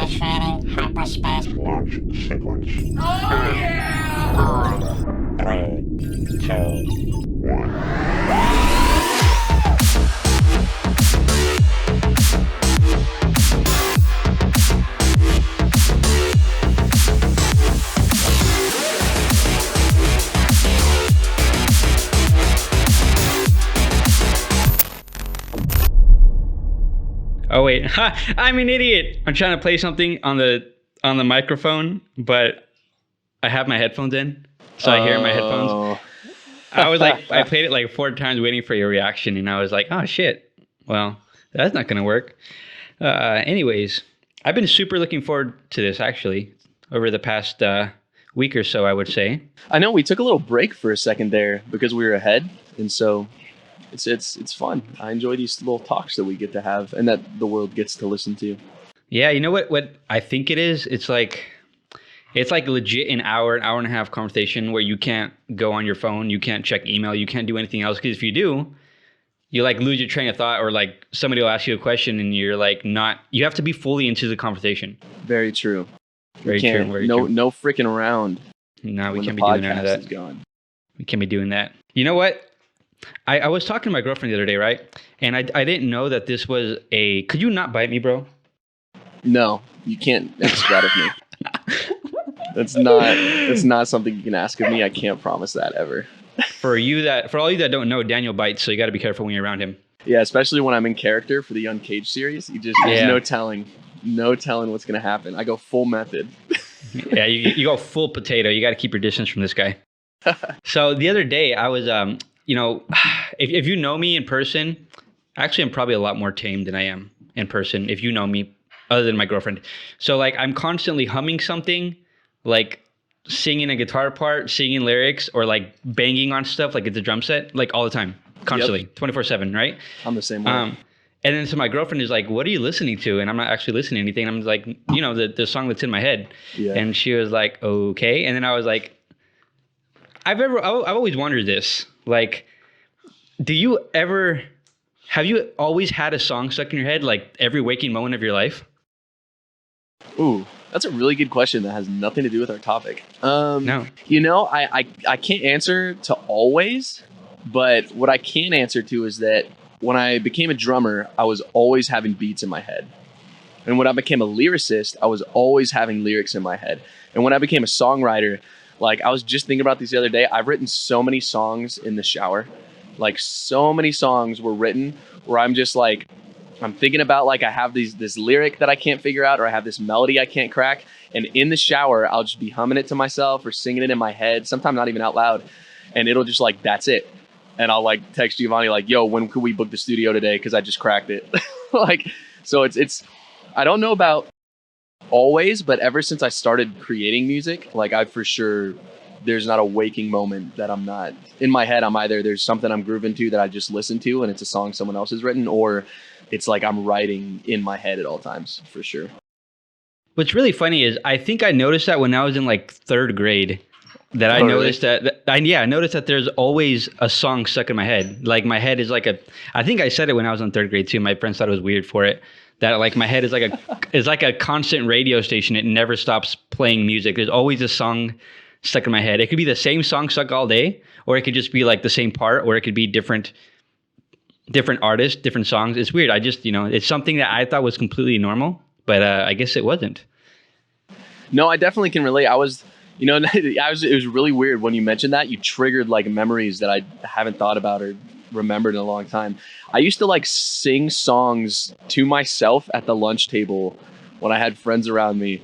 Initiating hyperspace launch sequence. Oh yeah! 3, 2, 1. Oh wait, I'm an idiot. I'm trying to play something on the microphone, but I have my headphones in, so I hear my headphones. I played it like 4 times waiting for your reaction, and I was like, oh shit. Well, that's not gonna work. Anyways, I've been super looking forward to this actually over the past week or so, I would say. I know we took a little break for a second there because we were ahead, and so it's fun. I enjoy these little talks that we get to have and that the world gets to listen to. Yeah, you know what I think it is? It's like legit an hour and a half conversation where you can't go on your phone, you can't check email, you can't do anything else, because if you do, you like lose your train of thought, or like somebody will ask you a question and you're like you have to be fully into the conversation. Very true. Very true. No freaking around. No, we can't be doing none of that. We can't be doing that. You know what? I was talking to my girlfriend the other day, right? And I didn't know that this was could you not bite me, bro? No, you can't ask that of me. That's not something you can ask of me. I can't promise that ever. For all you that don't know, Daniel bites, so you got to be careful when you're around him. Yeah, especially when I'm in character for the Uncaged series. There's no telling what's going to happen. I go full method. Yeah, you go full potato. You got to keep your distance from this guy. So the other day I was, if you know me in person, actually I'm probably a lot more tame than I am in person. If you know me, other than my girlfriend. So like I'm constantly humming something, like singing a guitar part, singing lyrics, or like banging on stuff like it's a drum set, like all the time, constantly, 24/7, right? I'm the same way. And then so my girlfriend is like, what are you listening to? And I'm not actually listening to anything. I'm like, the song that's in my head. Yeah. And she was like, okay. And then I was like, I've always wondered this. Like, have you always had a song stuck in your head, like every waking moment of your life? Ooh, that's a really good question that has nothing to do with our topic. No. I can't answer to always, but what I can answer to is that when I became a drummer, I was always having beats in my head. And when I became a lyricist, I was always having lyrics in my head. And when I became a songwriter, like I was just thinking about this the other day, I've written so many songs in the shower. Like so many songs were written where I'm just like, I'm thinking about like I have this lyric that I can't figure out, or I have this melody I can't crack. And in the shower, I'll just be humming it to myself or singing it in my head, sometimes not even out loud. And it'll just like, that's it. And I'll like text Giovanni like, yo, when could we book the studio today? Because I just cracked it. Like, so it's, I don't know about always, but ever since I started creating music, like I for sure, there's not a waking moment that I'm not in my head. I'm either there's something I'm grooving to that I just listened to and it's a song someone else has written, or it's like I'm writing in my head at all times, for sure. What's really funny is I think I noticed that when I was in like 3rd grade, that I noticed really? I noticed that there's always a song stuck in my head. Like my head is like I think I said it when I was in 3rd grade too. My friends thought it was weird for it. That like my head is like a constant radio station. It never stops playing music. There's always a song stuck in my head. It could be the same song stuck all day, or it could just be like the same part, or it could be different artists, different songs. It's weird. I just, it's something that I thought was completely normal, but I guess it wasn't. No, I definitely can relate. It was really weird when you mentioned that. You triggered like memories that I haven't thought about or remembered in a long time. I used to like sing songs to myself at the lunch table when I had friends around me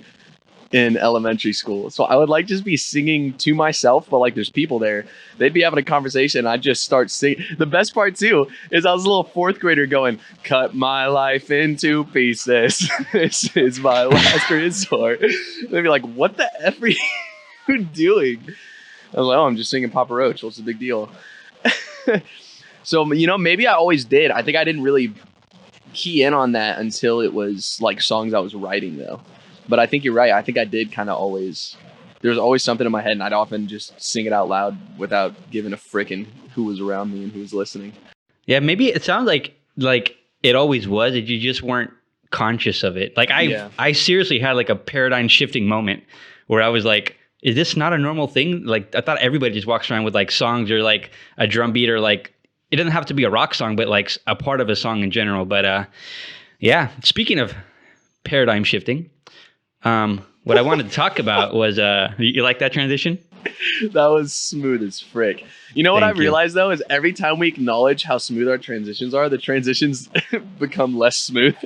in elementary school. So I would like just be singing to myself, but like there's people there. They'd be having a conversation. I'd just start singing. The best part too is I was a little 4th grader going, cut my life into pieces. This is my last resort. They'd be like, what the F are you doing? I was like, oh, I'm just singing Papa Roach. What's the big deal? So, maybe I always did. I think I didn't really key in on that until it was like songs I was writing though. But I think you're right. I think I did kind of always. There was always something in my head, and I'd often just sing it out loud without giving a frickin' who was around me and who was listening. Yeah, maybe it sounds like it always was. That you just weren't conscious of it. Like Yeah. I seriously had like a paradigm shifting moment where I was like, is this not a normal thing? Like I thought everybody just walks around with like songs or like a drum beat or like, it doesn't have to be a rock song, but like a part of a song in general. But yeah, speaking of paradigm shifting, what I wanted to talk about was, you like that transition? That was smooth as frick. You know what Thank I you. realized though is every time we acknowledge how smooth our transitions are, the transitions become less smooth.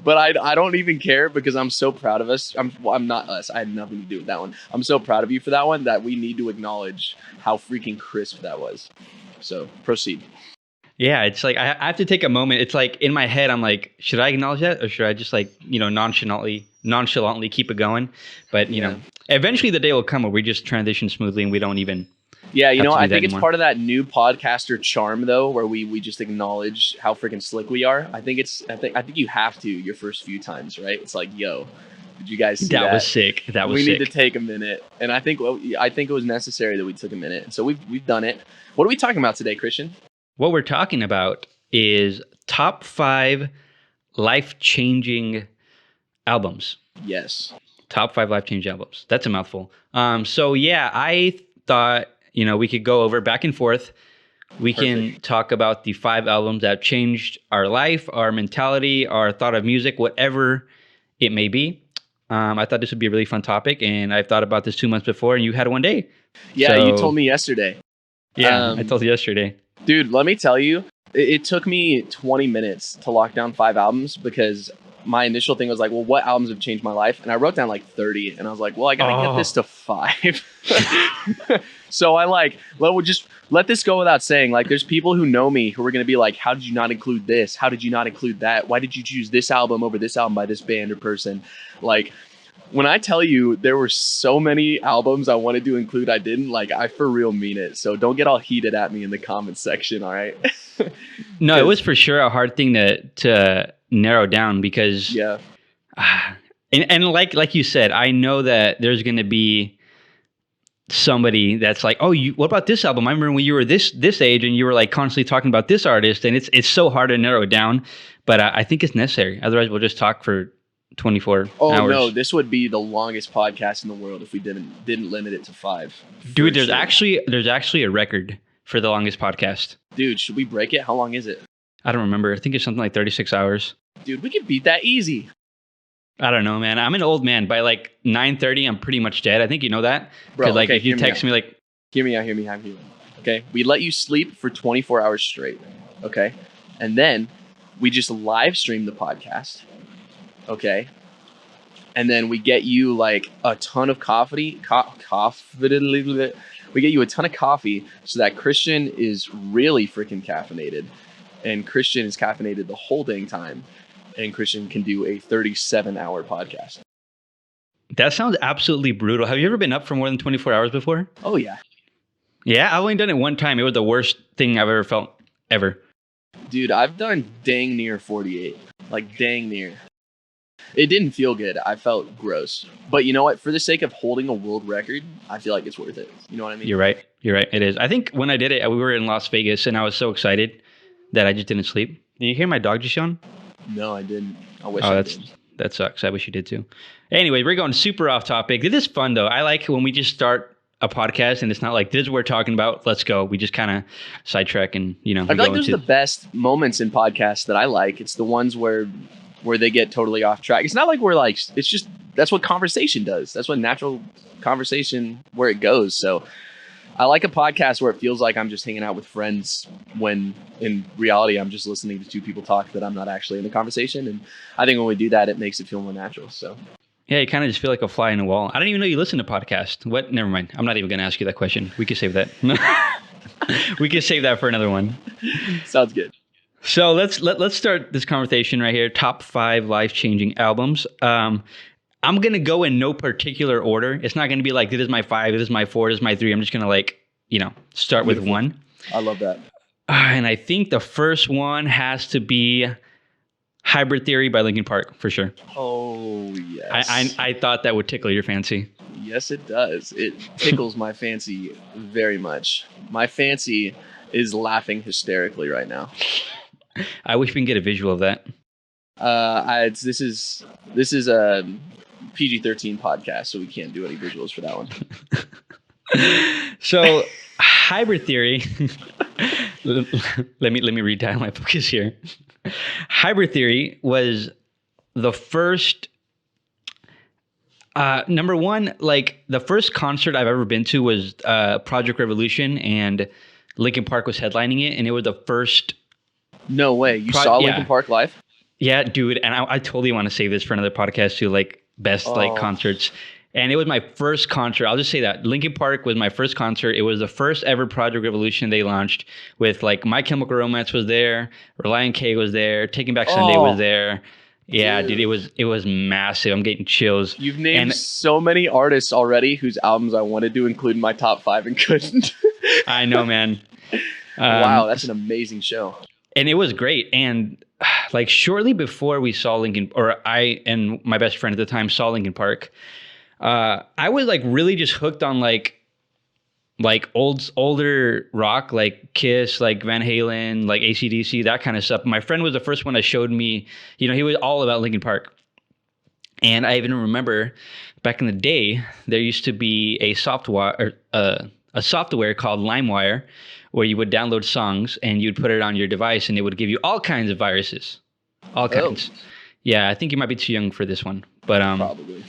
But I don't even care because I'm so proud of us. I'm not us. I had nothing to do with that one. I'm so proud of you for that one that we need to acknowledge how freaking crisp that was. So proceed. Yeah, it's like I have to take a moment. It's like in my head, I'm like, should I acknowledge that or should I just like, nonchalantly keep it going? But you know, eventually the day will come where we just transition smoothly and we don't even. Yeah, you know, I think it's anymore. part of that new podcaster charm though, where we just acknowledge how freaking slick we are. I think you have to your first few times, right? It's like, yo, did you guys see that? That was sick. That was we sick. need to take a minute, and I think it was necessary that we took a minute. So we've done it. What are we talking about today, Christian? What we're talking about is top 5 life-changing albums. Yes. Top 5 life-changing albums. That's a mouthful. So yeah, I thought, we could go over back and forth. We can talk about the 5 albums that changed our life, our mentality, our thought of music, whatever it may be. I thought this would be a really fun topic, and I've thought about this 2 months before, and you had one day. Yeah, you told me yesterday. Yeah, I told you yesterday. Dude, let me tell you, it took me 20 minutes to lock down 5 albums because my initial thing was like, well, what albums have changed my life? And I wrote down like 30, and I was like, well, I gotta get this to 5. So I let this go without saying. Like, there's people who know me who are gonna be like, how did you not include this? How did you not include that? Why did you choose this album over this album by this band or person? Like, when I tell you there were so many albums I wanted to include, I didn't. Like, I for real mean it. So don't get all heated at me in the comments section, all right? No, it was for sure a hard thing to narrow down because, yeah. And like you said, I know that there's going to be somebody that's like, oh, what about this album? I remember when you were this age and you were like constantly talking about this artist, and it's so hard to narrow it down. But I think it's necessary. Otherwise, we'll just talk for 24 hours. Oh no, this would be the longest podcast in the world if we didn't limit it to 5. Dude, there's actually a record for the longest podcast. Dude, should we break it? How long is it? I don't remember. I think it's something like 36 hours. Dude, we could beat that easy. I don't know, man. I'm an old man. By like 9:30, I'm pretty much dead. I think you know that. Bro, like okay, if you text me like, hear me out. Okay, we let you sleep for 24 hours straight. Okay, and then we just live stream the podcast. Okay, and then we get you like a ton of coffee. We get you a ton of coffee so that Christian is really freaking caffeinated, and Christian is caffeinated the whole dang time. And Christian can do a 37-hour podcast. That sounds absolutely brutal. Have you ever been up for more than 24 hours before? Oh, yeah. Yeah, I've only done it one time. It was the worst thing I've ever felt, ever. Dude, I've done dang near 48. Like, dang near. It didn't feel good. I felt gross. But you know what? For the sake of holding a world record, I feel like it's worth it. You know what I mean? You're right. It is. I think when I did it, we were in Las Vegas, and I was so excited that I just didn't sleep. Did you hear my dog just yawn? No, I didn't. I wish I did. That sucks. I wish you did too. Anyway, we're going super off topic. This is fun though. I like when we just start a podcast and it's not like, this is what we're talking about. Let's go. We just kind of sidetrack and, I feel like those are the best moments in podcasts that I like. It's the ones where they get totally off track. It's not like we're like, it's just, that's what conversation does. That's what natural conversation, where it goes. So I like a podcast where it feels like I'm just hanging out with friends when in reality I'm just listening to two people talk that I'm not actually in the conversation. And I think when we do that, it makes it feel more natural. So yeah, you kind of just feel like a fly in the wall. I didn't even know you listen to podcasts. What? Never mind. I'm not even going to ask you that question. We could save that. We could save that for another one. Sounds good. So let's start this conversation right here. Top 5 life-changing albums. I'm going to go in no particular order. It's not going to be like, this is my 5, this is my 4, this is my 3. I'm just going to start with one. I love that. And I think the first one has to be Hybrid Theory by Linkin Park, for sure. Oh, yes. I thought that would tickle your fancy. Yes, it does. It tickles my fancy very much. My fancy is laughing hysterically right now. I wish we can get a visual of that. This is a PG-13 podcast, so we can't do any visuals for that one. So, hybrid theory. let me redial my focus here. Hybrid theory was the first. Number one, like the first concert I've ever been to was Project Revolution, and Linkin Park was headlining it, and it was the first. No way, you saw Linkin Park live? Yeah, dude, and I totally want to save this for another podcast too, like best like concerts. And it was my first concert. I'll just say that Linkin Park was my first concert. It was the first ever Project Revolution they launched with like My Chemical Romance was there, Relient K was there, Taking Back Sunday was there. Yeah, dude, it was massive. I'm getting chills. You've named so many artists already whose albums I wanted to include in my top 5 and couldn't. I know, man. Wow, that's an amazing show. And it was great. And like shortly before we saw Linkin, or I and my best friend at the time saw Linkin Park, I was like really just hooked on like older rock, like Kiss, like Van Halen, like AC/DC, that kind of stuff. My friend was the first one that showed me, he was all about Linkin Park. And I even remember back in the day, there used to be a software called LimeWire, where you would download songs and you'd put it on your device and it would give you all kinds of viruses. All kinds. Yeah, I think you might be too young for this one. But probably.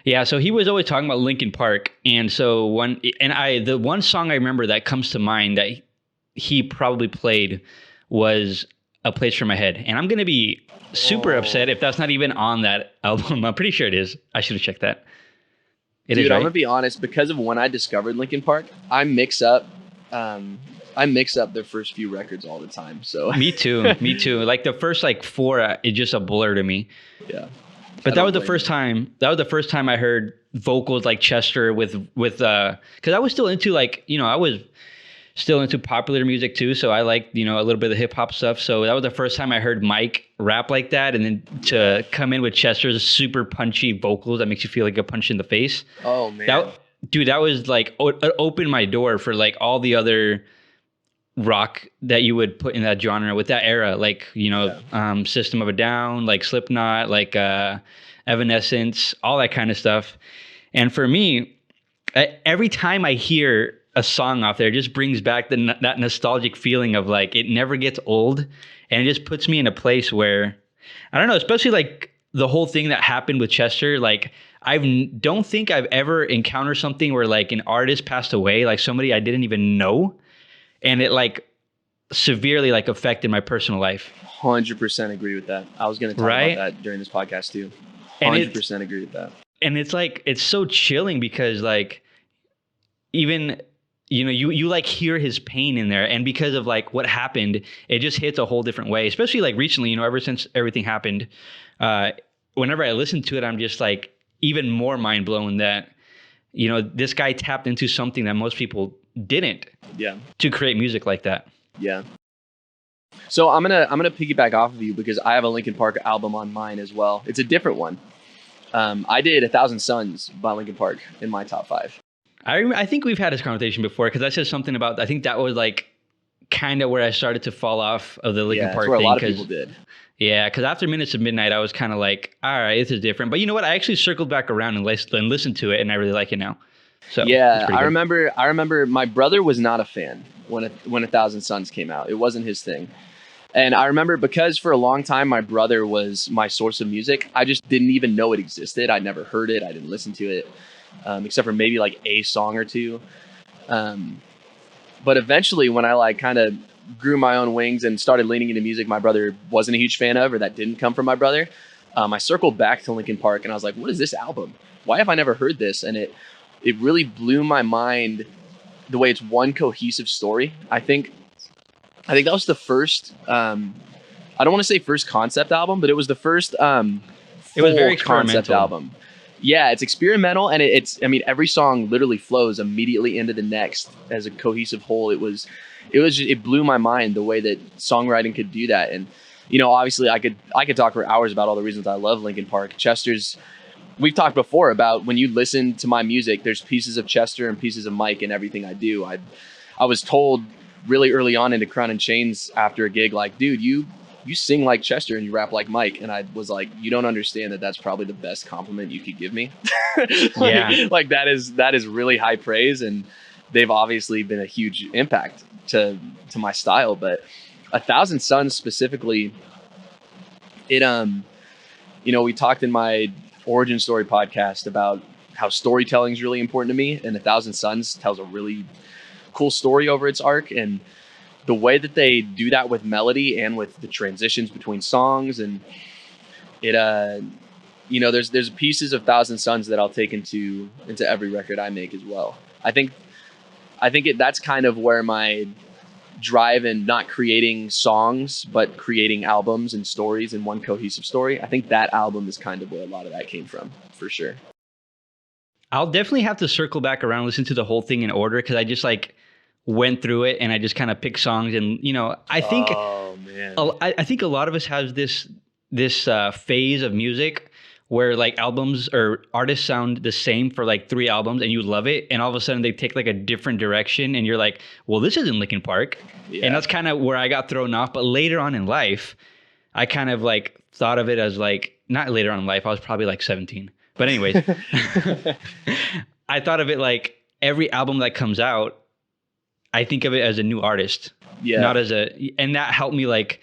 Yeah, so he was always talking about Linkin Park, and so the one song I remember that comes to mind that he probably played was "A Place for My Head," and I'm gonna be super upset if that's not even on that album. I'm pretty sure it is. I should have checked that. It is, right? I'm gonna be honest. Because of when I discovered Linkin Park, I mix up their first few records all the time. So me too. Like the first like 4, it's just a blur to me. Yeah. But that was the first time. That was the first time I heard vocals like Chester with because I was still into like I was still into popular music too. So I liked a little bit of the hip hop stuff. So that was the first time I heard Mike rap like that, and then to come in with Chester's super punchy vocals that makes you feel like a punch in the face. Oh man, that was like it opened my door for like all the other rock that you would put in that genre with that era, like System of a Down, like Slipknot, like Evanescence, all that kind of stuff. And for me, every time I hear a song off there, it just brings back that nostalgic feeling of like it never gets old, and it just puts me in a place where I don't know, especially like the whole thing that happened with Chester. Like don't think I've ever encountered something where like an artist passed away, like somebody I didn't even know, and it like severely like affected my personal life. 100% agree with that. I was going to talk about that during this podcast too. 100% agree with that. And it's like, it's so chilling because like, even, you like hear his pain in there. And because of like what happened, it just hits a whole different way, especially like recently, ever since everything happened, whenever I listen to it, I'm just like even more mind blown that, this guy tapped into something that most people didn't to create music like that. Yeah. So I'm gonna piggyback off of you because I have a Linkin Park album on mine as well. It's a different one. I did 1,000 Suns by Linkin Park in my top 5. I think we've had this conversation before because I said something about, I think that was like kind of where I started to fall off of the Linkin Park where thing. A lot of people did. Yeah, because after Minutes of Midnight, I was kind of like, all right, this is different. But you know what? I actually circled back around and listened to it, and I really like it now. So yeah, I remember my brother was not a fan when 1,000 Suns came out. It wasn't his thing. And I remember because for a long time, my brother was my source of music. I just didn't even know it existed. I never heard it. I didn't listen to it, except for maybe like a song or two. But eventually when I like kind of grew my own wings and started leaning into music my brother wasn't a huge fan of, or that didn't come from my brother, I circled back to Linkin Park and I was like, what is this album? Why have I never heard this? And it really blew my mind the way it's one cohesive story. I think that was the first, I don't want to say first concept album, but it was the first it was very concept album. Yeah, it's experimental, and every song literally flows immediately into the next as a cohesive whole. It blew my mind the way that songwriting could do that. And obviously I could talk for hours about all the reasons I love Linkin Park. We've talked before about when you listen to my music, there's pieces of Chester and pieces of Mike in everything I do. I was told really early on into Crown and Chains after a gig, like, dude, you you sing like Chester and you rap like Mike. And I was like, you don't understand that that's probably the best compliment you could give me. Like that is really high praise. And they've obviously been a huge impact to my style. But 1,000 Suns specifically, it, we talked in my origin story podcast about how storytelling is really important to me. And 1,000 Suns tells a really cool story over its arc. And the way that they do that with melody and with the transitions between songs, and it there's pieces of 1,000 Suns that I'll take into every record I make as well. I think that's kind of where my drive in not creating songs but creating albums and stories in one cohesive story, I think that album is kind of where a lot of that came from, for sure. I'll definitely have to circle back around, listen to the whole thing in order, because I just like went through it and I just kind of picked songs, and I think I think a lot of us have this phase of music where like albums or artists sound the same for like 3 albums and you love it, and all of a sudden they take like a different direction and you're like, well, this isn't Linkin Park. And that's kind of where I got thrown off. But later on in life, I kind of like thought of it as like, not later on in life, I was probably like 17. But anyways, I thought of it like every album that comes out, I think of it as a new artist, not as and that helped me like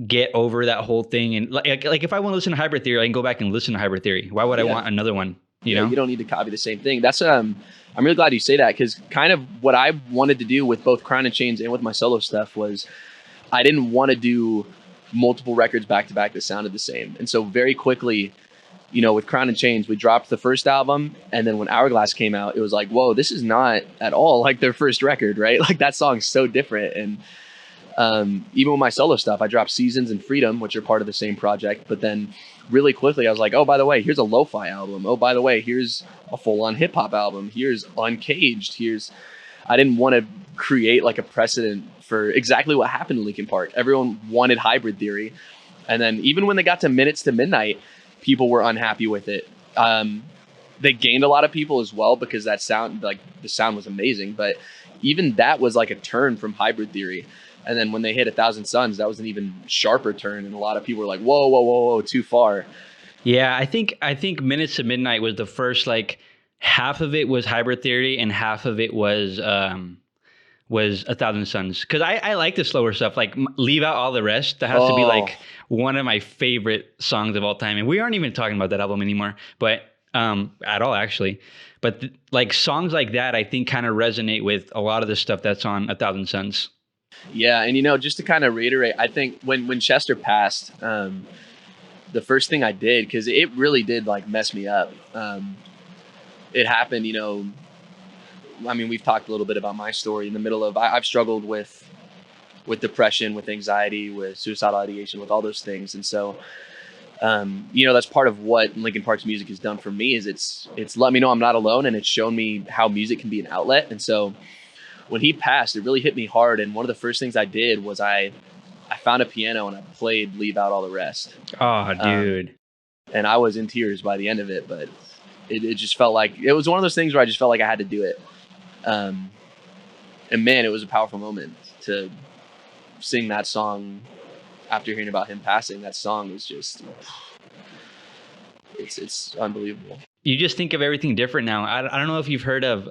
get over that whole thing. And like if I want to listen to Hybrid Theory, I can go back and listen to Hybrid Theory. Why would I want another one? You know, you don't need to copy the same thing. That's I'm really glad you say that, because kind of what I wanted to do with both Crown and Chains and with my solo stuff was I didn't want to do multiple records back to back that sounded the same. And so very quickly, with Crown and Chains, we dropped the first album, and then when Hourglass came out, it was like, whoa, this is not at all like their first record, right? Like that song's so different. And even with my solo stuff, I dropped Seasons and Freedom, which are part of the same project. But then really quickly, I was like, oh, by the way, here's a lo-fi album. Oh, by the way, here's a full-on hip-hop album. Here's Uncaged. I didn't want to create like a precedent for exactly what happened in Linkin Park. Everyone wanted Hybrid Theory. And then even when they got to Minutes to Midnight, people were unhappy with it. They gained a lot of people as well because the sound was amazing. But even that was like a turn from Hybrid Theory. And then when they hit 1,000 Suns, that was an even sharper turn. And a lot of people were like, whoa, too far. Yeah, I think Minutes to Midnight was the first, like half of it was Hybrid Theory and half of it was 1,000 Suns. Because I like the slower stuff, like leave out all the rest. That has to be like one of my favorite songs of all time. And we aren't even talking about that album anymore, but at all actually. But like songs like that, I think kind of resonate with a lot of the stuff that's on 1,000 Suns. Yeah, and just to kind of reiterate, I think when Chester passed, the first thing I did, because it really did like mess me up. It happened, I mean, we've talked a little bit about my story in the middle of, I've struggled with depression, with anxiety, with suicidal ideation, with all those things. And so, that's part of what Linkin Park's music has done for me, is it's let me know I'm not alone, and it's shown me how music can be an outlet. And so when he passed, it really hit me hard. And one of the first things I did was I found a piano and I played Leave Out All the Rest. Oh, dude. And I was in tears by the end of it, but it just felt like, it was one of those things where I just felt like I had to do it. And man, it was a powerful moment to sing that song after hearing about him passing. That song was just, it's unbelievable. You just think of everything different now. I don't know if you've heard of,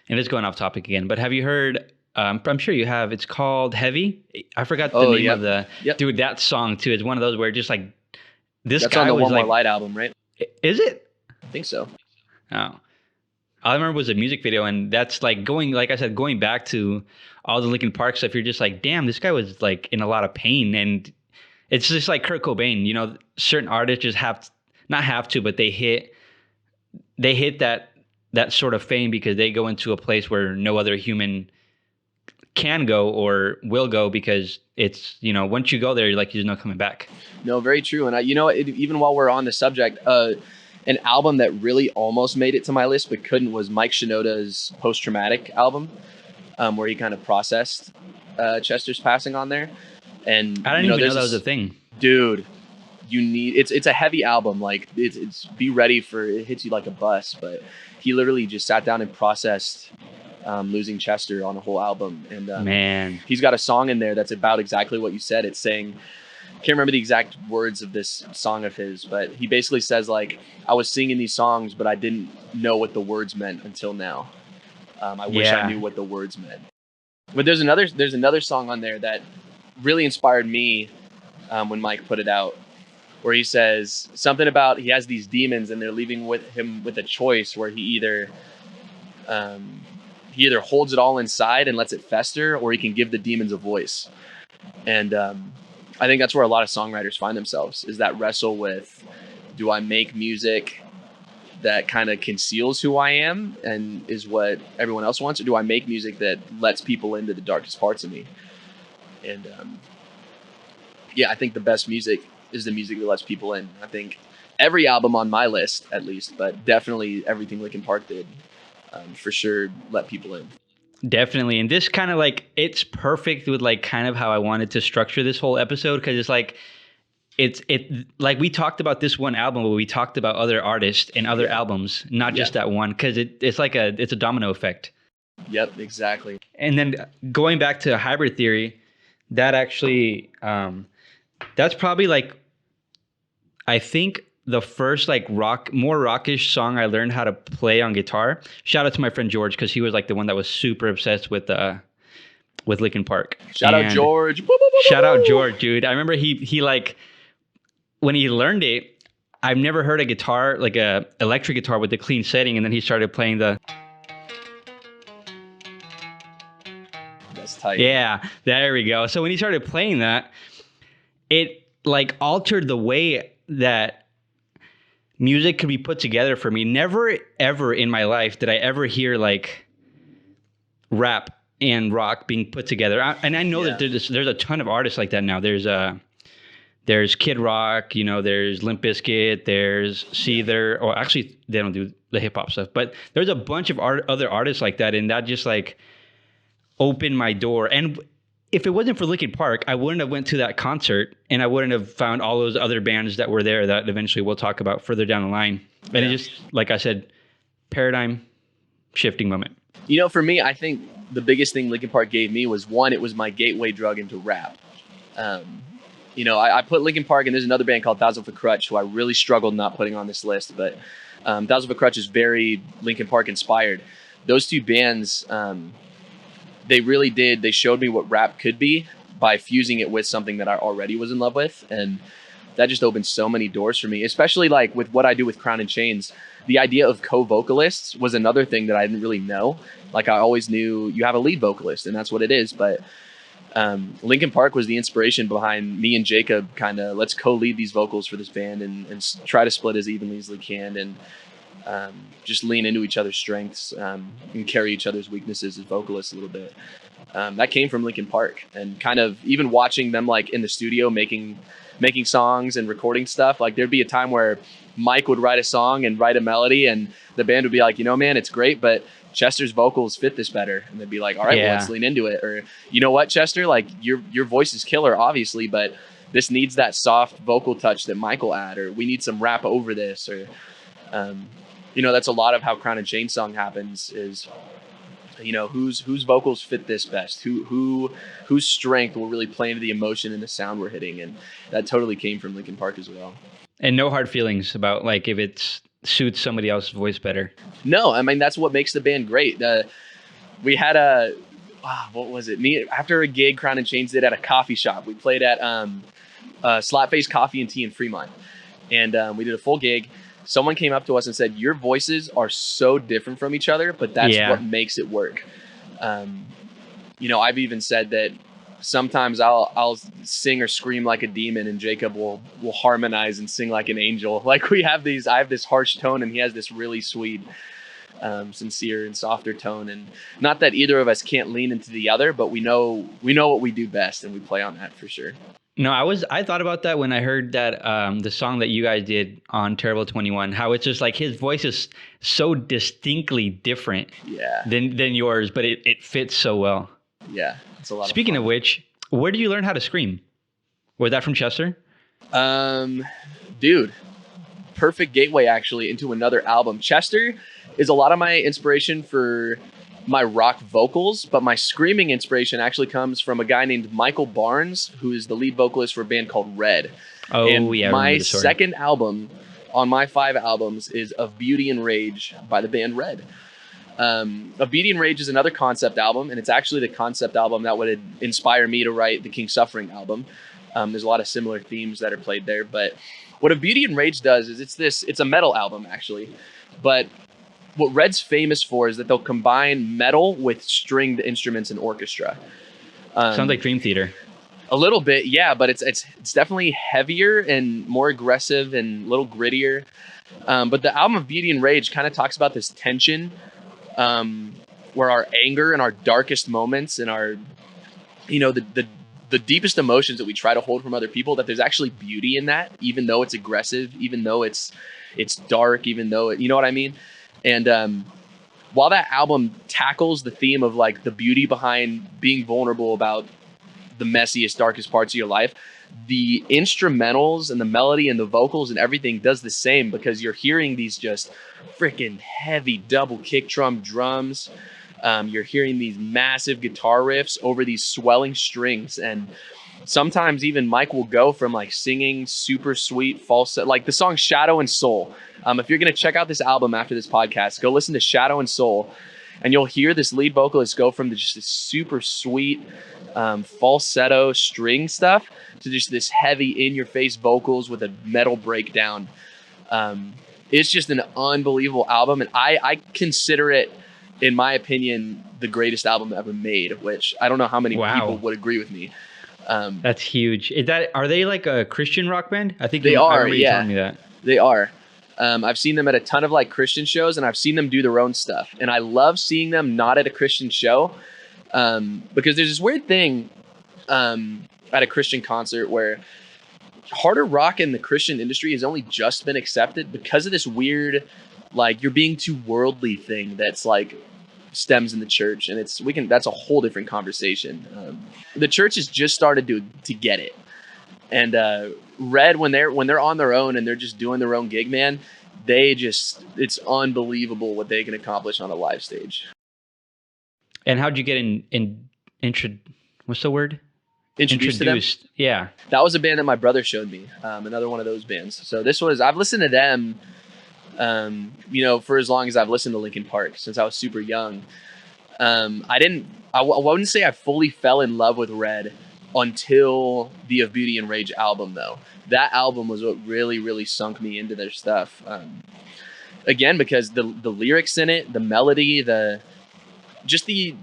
and it's going off topic again, but have you heard, I'm sure you have, it's called Heavy. I forgot the name of the, dude, that song too is one of those where just like, that's guy on the One More like, Light album, right? Is it? I think so. Oh, all I remember was a music video, and that's like going back to all the Linkin Park stuff. You're just like, damn, this guy was like in a lot of pain, and it's just like Kurt Cobain. Certain artists just but they hit that sort of fame because they go into a place where no other human can go or will go, because it's, once you go there, you're like, there's no coming back. No, very true. And even while we're on the subject, an album that really almost made it to my list but couldn't was Mike Shinoda's Post Traumatic album, where he kind of processed Chester's passing on there. And I didn't even know that was a thing. Dude, it's a heavy album. Like it's be ready for, it hits you like a bus. But he literally just sat down and processed losing Chester on a whole album. And man, he's got a song in there that's about exactly what you said. It's saying, can't remember the exact words of this song of his, but he basically says like, I was singing these songs, but I didn't know what the words meant until now. I wish I knew what the words meant. But there's another song on there that really inspired me when Mike put it out, where he says something about he has these demons and they're leaving with him with a choice where he either holds it all inside and lets it fester, or he can give the demons a voice. And I think that's where a lot of songwriters find themselves, is that wrestle with, do I make music that kind of conceals who I am and is what everyone else wants, or do I make music that lets people into the darkest parts of me? And I think the best music is the music that lets people in. I think every album on my list, at least, but definitely everything Linkin Park did, for sure, let people in. Definitely. And this kind of like, it's perfect with like kind of how I wanted to structure this whole episode, because it's like, it like we talked about this one album, but we talked about other artists and other albums, not just that one, because it's a domino effect. Yep, exactly. And then going back to Hybrid Theory, that actually, that's probably like, I think the first like more rockish song I learned how to play on guitar. Shout out to my friend George, because he was like the one that was super obsessed with Linkin Park. Shout out George. Shout out George, dude. I remember he like, when he learned it, I've never heard a guitar, like a electric guitar with the clean setting, and then he started playing the. That's tight. Yeah, there we go. So when he started playing that, it like altered the way that music could be put together for me. Never ever in my life did I ever hear like rap and rock being put together. And I know that there's a ton of artists like that now. There's Kid Rock, there's Limp Bizkit, there's Seether, or actually they don't do the hip hop stuff, but there's a bunch of other artists like that, and that just like opened my door. And if it wasn't for Linkin Park, I wouldn't have went to that concert, and I wouldn't have found all those other bands that were there that eventually we'll talk about further down the line. And it just, like I said, paradigm shifting moment. For me, I think the biggest thing Linkin Park gave me was, one, it was my gateway drug into rap. I put Linkin Park, and there's another band called Thousand Foot Crutch, who I really struggled not putting on this list, but Thousand Foot Crutch is very Linkin Park inspired. Those two bands, they really did. They showed me what rap could be by fusing it with something that I already was in love with. And that just opened so many doors for me, especially like with what I do with Crown and Chains. The idea of co-vocalists was another thing that I didn't really know. Like, I always knew you have a lead vocalist, and that's what it is. But Linkin Park was the inspiration behind me and Jacob kind of, let's co-lead these vocals for this band and try to split as evenly as we can, and just lean into each other's strengths and carry each other's weaknesses as vocalists a little bit. That came from Linkin Park, and kind of even watching them like in the studio making songs and recording stuff. Like, there'd be a time where Mike would write a song and write a melody, and the band would be like, man, it's great, but Chester's vocals fit this better. And they'd be like, all right, well, let's lean into it. Or, you know what, Chester, like your voice is killer, obviously, but this needs that soft vocal touch that Mike will add, or we need some rap over this. Or, that's a lot of how Crown and Chain song happens, is, whose vocals fit this best, whose strength will really play into the emotion and the sound we're hitting. And that totally came from Linkin Park as well. And no hard feelings about like if it suits somebody else's voice better. No, I mean, that's what makes the band great. We had what was it? After a gig Crown and Chains did at a coffee shop. We played at Slapface Coffee and Tea in Fremont. And we did a full gig. Someone came up to us and said, your voices are so different from each other, but that's what makes it work. I've even said that sometimes I'll sing or scream like a demon, and Jacob will harmonize and sing like an angel. Like, I have this harsh tone, and he has this really sweet, sincere and softer tone. And not that either of us can't lean into the other, but we know what we do best, and we play on that for sure. No, I thought about that when I heard that the song that you guys did on Terrible 21, how it's just like his voice is so distinctly different than yours, but it fits so well. Yeah, it's a lot. Speaking of which, where did you learn how to scream? Was that from Chester? Dude, perfect gateway actually into another album. Chester is a lot of my inspiration for my rock vocals, but my screaming inspiration actually comes from a guy named Michael Barnes, who is the lead vocalist for a band called Red. Oh, and yeah. I my remember the story. second album on my 5 albums is Of Beauty and Rage by the band Red. Of Beauty and Rage is another concept album, and it's actually the concept album that would inspire me to write the King Suffering album. There's a lot of similar themes that are played there, but what Of Beauty and Rage does is it's a metal album actually, but what Red's famous for is that they'll combine metal with stringed instruments and orchestra. Sounds like Dream Theater. A little bit, yeah, but it's definitely heavier and more aggressive and a little grittier. But the album Of Beauty and Rage kind of talks about this tension, where our anger and our darkest moments and our, the deepest emotions that we try to hold from other people, that there's actually beauty in that, even though it's aggressive, even though it's dark, even though you know what I mean? And while that album tackles the theme of like the beauty behind being vulnerable about the messiest, darkest parts of your life, the instrumentals and the melody and the vocals and everything does the same, because you're hearing these just freaking heavy double kick drum drums. You're hearing these massive guitar riffs over these swelling strings. And sometimes even Mike will go from like singing super sweet falsetto, like the song Shadow and Soul. If you're going to check out this album after this podcast, go listen to Shadow and Soul, and you'll hear this lead vocalist go from just this super sweet falsetto string stuff to just this heavy in-your-face vocals with a metal breakdown. It's just an unbelievable album, and I consider it, in my opinion, the greatest album ever made, which I don't know how many people would agree with me. That's huge. Are they like a Christian rock band? I think they are. I remember you telling me that. They are. I've seen them at a ton of like Christian shows, and I've seen them do their own stuff. And I love seeing them not at a Christian show, because there's this weird thing at a Christian concert where harder rock in the Christian industry has only just been accepted because of this weird, like, you're being too worldly thing that's like stems in the church, and that's a whole different conversation. The church has just started to get it, and Red, when they're on their own and they're just doing their own gig, man, it's unbelievable what they can accomplish on a live stage. And how'd you get what's the word? Introduced to them? Yeah. That was a band that my brother showed me. Another one of those bands. So I've listened to them, for as long as I've listened to Linkin Park, since I was super young. I wouldn't say I fully fell in love with Red until the Of Beauty and Rage album, though. That album was what really, really sunk me into their stuff. Again, because the lyrics in it, the melody, the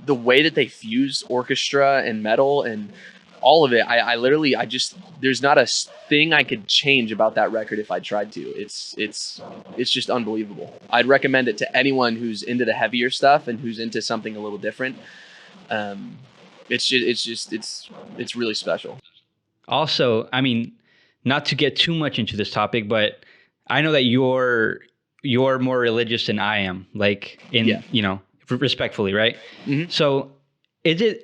way that they fuse orchestra and metal and all of it, there's not a thing I could change about that record if I tried to. It's just unbelievable. I'd recommend it to anyone who's into the heavier stuff and who's into something a little different. It's really special. Also, I mean, not to get too much into this topic, but I know that you're more religious than I am, like respectfully, right? Mm-hmm. So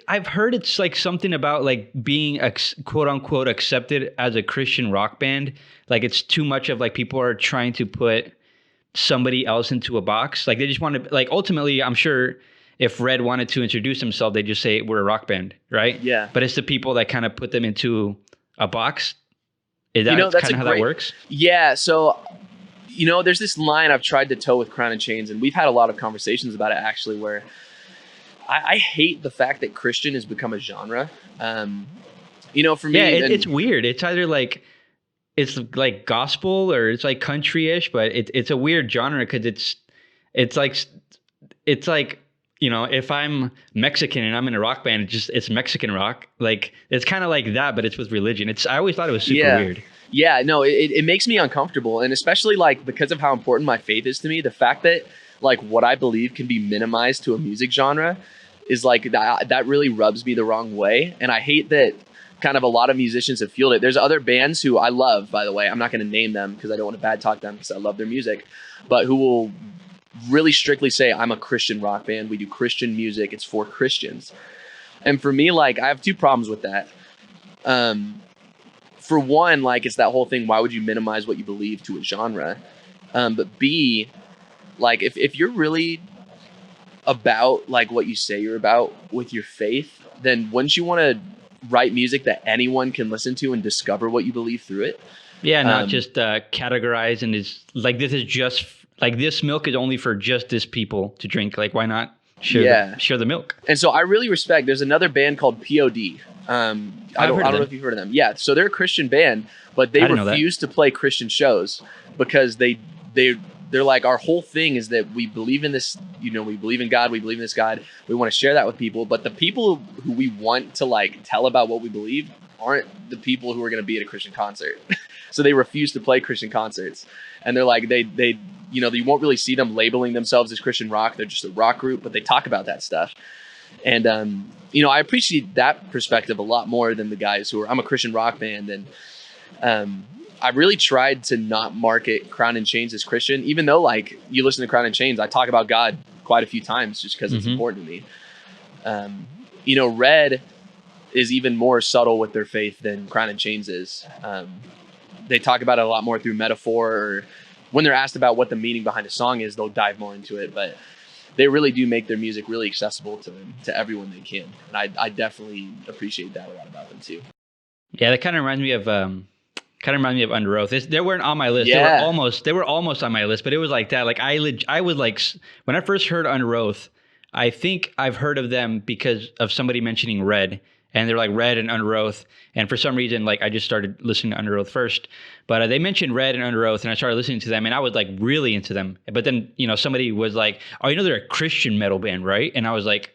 I've heard it's like something about like being quote unquote accepted as a Christian rock band. Like it's too much of like people are trying to put somebody else into a box. Like they just want to, like, ultimately, I'm sure if Red wanted to introduce himself, they just say we're a rock band, right? Yeah. But it's the people that kind of put them into a box. Is that kind of how that works? Yeah. So, there's this line I've tried to toe with Crown and Chains, and we've had a lot of conversations about it actually, where I hate the fact that Christian has become a genre. For me, it's weird. It's either like it's like gospel or it's like country-ish, but it's a weird genre because it's like if I'm Mexican and I'm in a rock band, it's Mexican rock. Like it's kind of like that, but it's with religion. I always thought it was super weird. Yeah, no, it makes me uncomfortable, and especially like because of how important my faith is to me, the fact that like what I believe can be minimized to a music genre is like that really rubs me the wrong way. And I hate that kind of a lot of musicians have fueled it. There's other bands who I love, by the way. I'm not going to name them because I don't want to bad talk them because I love their music, but who will really strictly say, I'm a Christian rock band. We do Christian music. It's for Christians. And for me, like, I have two problems with that. For one, like, it's that whole thing. Why would you minimize what you believe to a genre? But B, like, if you're really about like what you say you're about with your faith, then wouldn't you want to write music that anyone can listen to and discover what you believe through it? Yeah, not just categorize and it's like this is just like this milk is only for just this people to drink. Like why not share the milk? And so I really respect. There's another band called POD. I don't know if you've heard of them. Yeah, so they're a Christian band, but they refuse to play Christian shows because they're like, our whole thing is that we believe in this, we believe in God, we believe in this God. We want to share that with people, but the people who we want to like tell about what we believe aren't the people who are going to be at a Christian concert. So they refuse to play Christian concerts. And they're like, you won't really see them labeling themselves as Christian rock. They're just a rock group, but they talk about that stuff. And, I appreciate that perspective a lot more than the guys who are, I'm a Christian rock band. And, I really tried to not market Crown and Chains as Christian, even though like you listen to Crown and Chains, I talk about God quite a few times just because it's important to me. Red is even more subtle with their faith than Crown and Chains is. They talk about it a lot more through metaphor, or when they're asked about what the meaning behind a song is, they'll dive more into it, but they really do make their music really accessible to everyone they can. And I definitely appreciate that a lot about them too. Yeah. That kind of reminds me of Under Oath. They weren't on my list. Yeah. They were almost on my list, but it was like that. Like I was like, when I first heard Under Oath, I think I've heard of them because of somebody mentioning Red, and they're like Red and Under Oath. And for some reason, like I just started listening to Under Oath first, but they mentioned Red and Under Oath, and I started listening to them, and I was like really into them. But then, somebody was like, "Oh, they're a Christian metal band, right?" And I was like,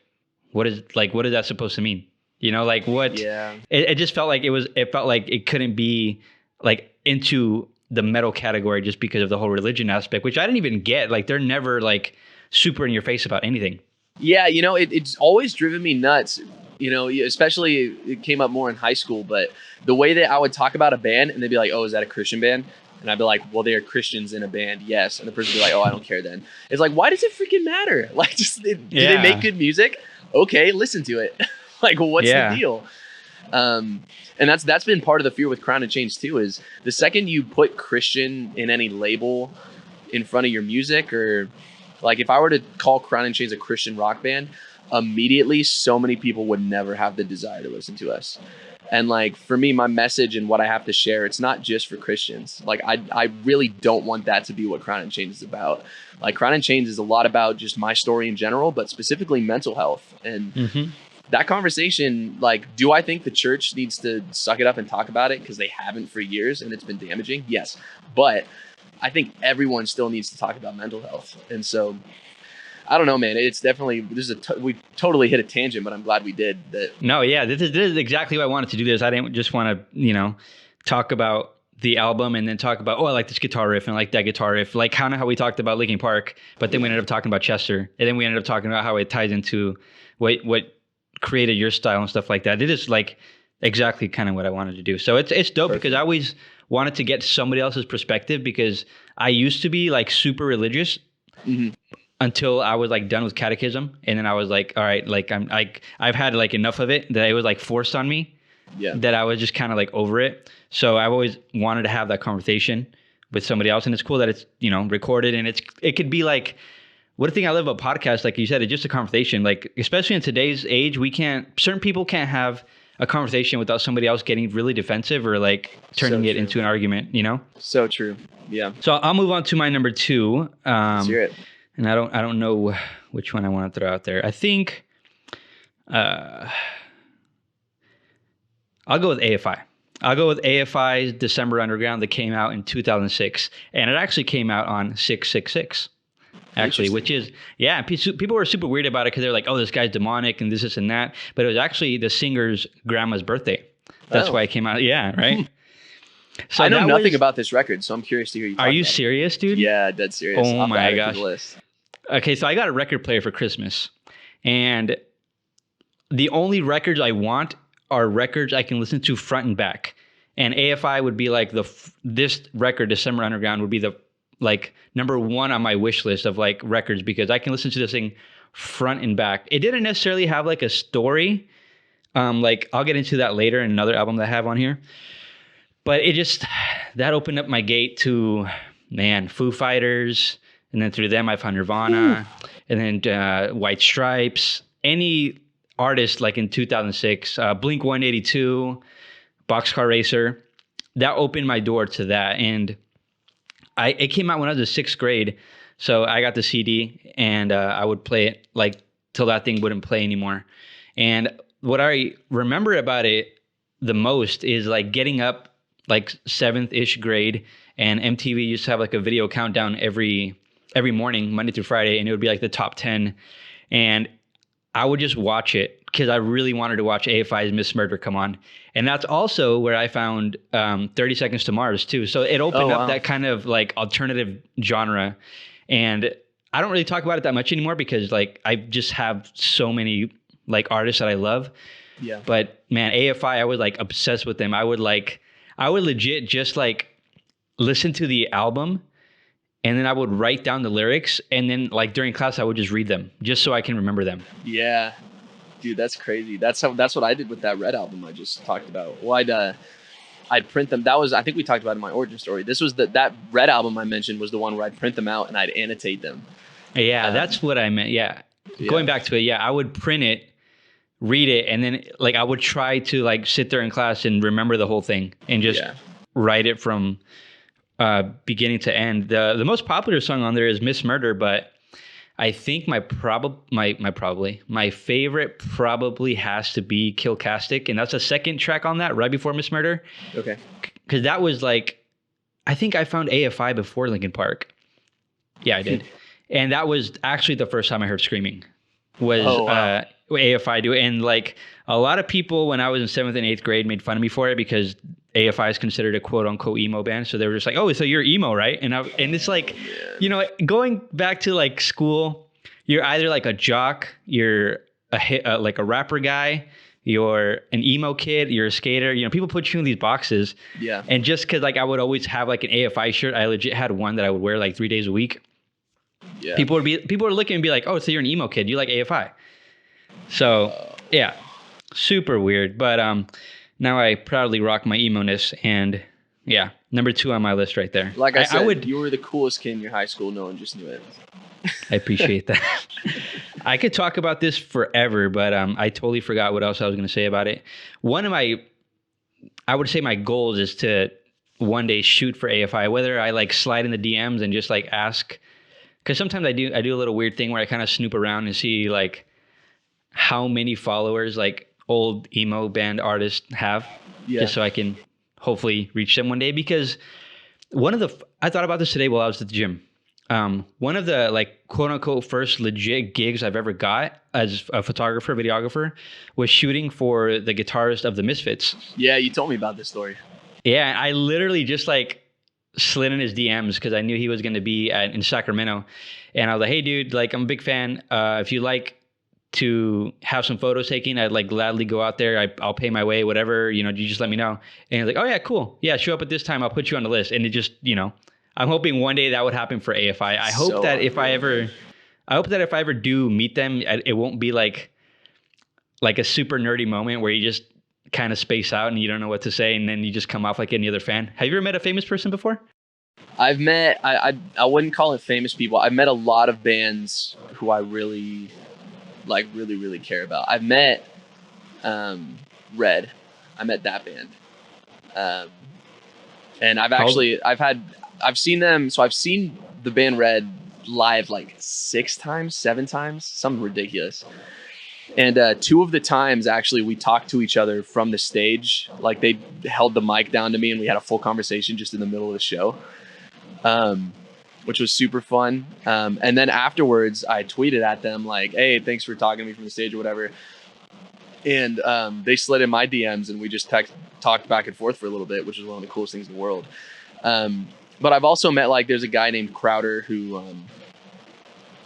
what is that supposed to mean? Like what? Yeah. It just felt like it felt like it couldn't be like into the metal category just because of the whole religion aspect, which I didn't even get. Like they're never like super in your face about anything. Yeah. It's always driven me nuts, especially it came up more in high school, but the way that I would talk about a band and they'd be like, "Oh, is that a Christian band?" And I'd be like, "Well, they are Christians in a band." Yes. And the person would be like, "Oh, I don't care then." It's like, why does it freaking matter? Like, do they make good music? Okay. Listen to it. Like, what's the deal? And that's been part of the fear with Crown and Chains too, is the second you put Christian in any label in front of your music, or like if I were to call Crown and Chains a Christian rock band, immediately so many people would never have the desire to listen to us. And like for me, my message and what I have to share, it's not just for Christians. Like I really don't want that to be what Crown and Chains is about. Like Crown and Chains is a lot about just my story in general, but specifically mental health. And that conversation, like, do I think the church needs to suck it up and talk about it because they haven't for years and it's been damaging? Yes. But I think everyone still needs to talk about mental health. And so I don't know, man. It's definitely, we totally hit a tangent, but I'm glad we did that. No, yeah, this is exactly why I wanted to do this. I didn't just want to, talk about the album and then talk about, oh, I like this guitar riff and I like that guitar riff, like kind of how we talked about Linkin Park, but then we ended up talking about Chester, and then we ended up talking about how it ties into what created your style and stuff like that. It is like exactly kind of what I wanted to do. So it's dope. Perfect. Because I always wanted to get somebody else's perspective, because I used to be like super religious until I was like done with catechism, and then I was like, all right, like I've had like enough of it, that it was like forced on me, that I was just kind of like over it. So I've always wanted to have that conversation with somebody else, and it's cool that it's recorded, and it could be like, what thing I love about podcasts, like you said, it's just a conversation. Like, especially in today's age, certain people can't have a conversation without somebody else getting really defensive or like turning it into an argument, So true. Yeah. So I'll move on to my number 2. Let's hear it. And I don't know which one I want to throw out there. I think I'll go with AFI. I'll go with AFI's December Underground that came out in 2006. And it actually came out on 666. Actually, which is, people were super weird about it because they're like, oh, this guy's demonic and this and that. But it was actually the singer's grandma's birthday. That's why it came out. Yeah, right? So I know nothing about this record, so I'm curious to hear you talk Are you about serious, dude? Yeah, dead serious. Oh my gosh. List. Okay, so I got a record player for Christmas. And the only records I want are records I can listen to front and back. And AFI would be like this record, December Underground, would be the like number 1 on my wish list of like records, because I can listen to this thing front and back. It didn't necessarily have like a story. Like I'll get into that later in another album that I have on here. But it just, that opened up my gate to, Foo Fighters. And then through them, I found Nirvana. and then White Stripes, any artist like in 2006, Blink 182, Boxcar Racer. That opened my door to that, and it came out when I was in sixth grade, so I got the CD and I would play it like till that thing wouldn't play anymore. And what I remember about it the most is like getting up like seventh-ish grade, and MTV used to have like a video countdown every morning, Monday through Friday, and it would be like the top 10, and I would just watch it because I really wanted to watch AFI's Miss Murder come on. And that's also where I found 30 Seconds to Mars too. So it opened up that kind of like alternative genre. And I don't really talk about it that much anymore because like I just have so many like artists that I love. Yeah. But man, AFI, I was like obsessed with them. I would legit just like listen to the album, and then I would write down the lyrics, and then like during class I would just read them just so I can remember them. Yeah. Dude, that's crazy. That's what I did with that Red album I just talked about. Well, I'd print them. That was, I think we talked about it in my origin story. This was that Red album I mentioned was the one where I'd print them out and I'd annotate them. Yeah, that's what I meant. Yeah. Going back to it, yeah, I would print it, read it, and then like I would try to like sit there in class and remember the whole thing and just write it from beginning to end. The most popular song on there is Miss Murder, but I think my favorite probably has to be Killcastic, and that's the second track on that, right before Miss Murder. Okay. Because that was like, I think I found AFI before Linkin Park. Yeah, I did. And that was actually the first time I heard screaming was AFI do it. And like a lot of people when I was in 7th and 8th grade made fun of me for it because AFI is considered a quote unquote emo band. So they were just like, oh, so you're emo, right? And it's like, you know, going back to like school, you're either like a jock, you're like a rapper guy, you're an emo kid, you're a skater. You know, people put you in these boxes. Yeah. And just because like I would always have like an AFI shirt, I legit had one that I would wear like 3 days a week. Yeah. People would look and be like, oh, so you're an emo kid, you like AFI. So yeah, super weird. But now I proudly rock my emo-ness, and yeah, number 2 on my list right there. Like I said, you were the coolest kid in your high school. No one just knew it. I appreciate that. I could talk about this forever, but I totally forgot what else I was going to say about it. One of I would say my goals is to one day shoot for AFI, whether I like slide in the DMs and just like ask, because sometimes I do a little weird thing where I kind of snoop around and see like how many followers like old emo band artists have, just so I can hopefully reach them one day. Because I thought about this today while I was at the gym. One of the like quote unquote first legit gigs I've ever got as a photographer, videographer was shooting for the guitarist of the Misfits. Yeah, you told me about this story. Yeah, I literally just like slid in his DMs because I knew he was going to be in Sacramento. And I was like, hey dude, like I'm a big fan. If you like to have some photos taken, I'd like gladly go out there. I'll pay my way, whatever, you know, you just let me know. And he's like, oh yeah, cool. Yeah, show up at this time. I'll put you on the list. And it just, you know, I'm hoping one day that would happen for AFI. I hope that if I ever do meet them, it won't be like a super nerdy moment where you just kind of space out and you don't know what to say, and then you just come off like any other fan. Have you ever met a famous person before? I've met, I wouldn't call it famous people. I've met a lot of bands who I really really care about. I've met Red. I met that band. And I've seen them. So I've seen the band Red live like 6 times, 7 times, something ridiculous. And 2 of the times actually we talked to each other from the stage. Like they held the mic down to me and we had a full conversation just in the middle of the show. Which was super fun. And then afterwards I tweeted at them like, hey, thanks for talking to me from the stage or whatever. And they slid in my DMs and we just talked back and forth for a little bit, which is one of the coolest things in the world. But I've also met like, there's a guy named Crowder who,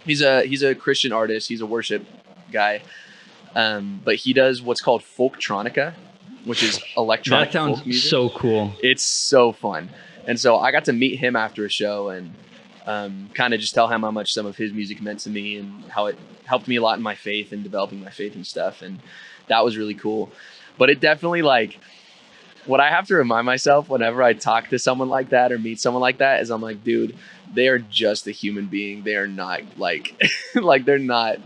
he's a Christian artist. He's a worship guy. But he does what's called folktronica, which is electronic folk music. That sounds so cool. It's so fun. And so I got to meet him after a show and kind of just tell him how much some of his music meant to me and how it helped me a lot in my faith and developing my faith and stuff. And that was really cool. But it definitely like, what I have to remind myself whenever I talk to someone like that or meet someone like that is I'm like, dude, they are just a human being. They are not like, like they're not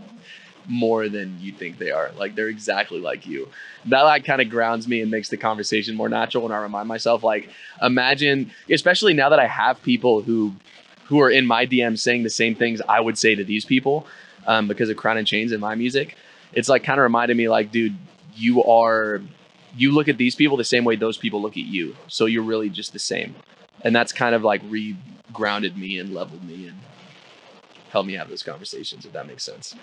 more than you think they are. Like they're exactly like you. That like kind of grounds me and makes the conversation more natural when I remind myself, like, imagine, especially now that I have people who are in my DMs saying the same things I would say to these people because of Crown and Chains and my music. It's like kind of reminded me like, dude, you look at these people the same way those people look at you. So you're really just the same. And that's kind of like re-grounded me and leveled me and helped me have those conversations, if that makes sense.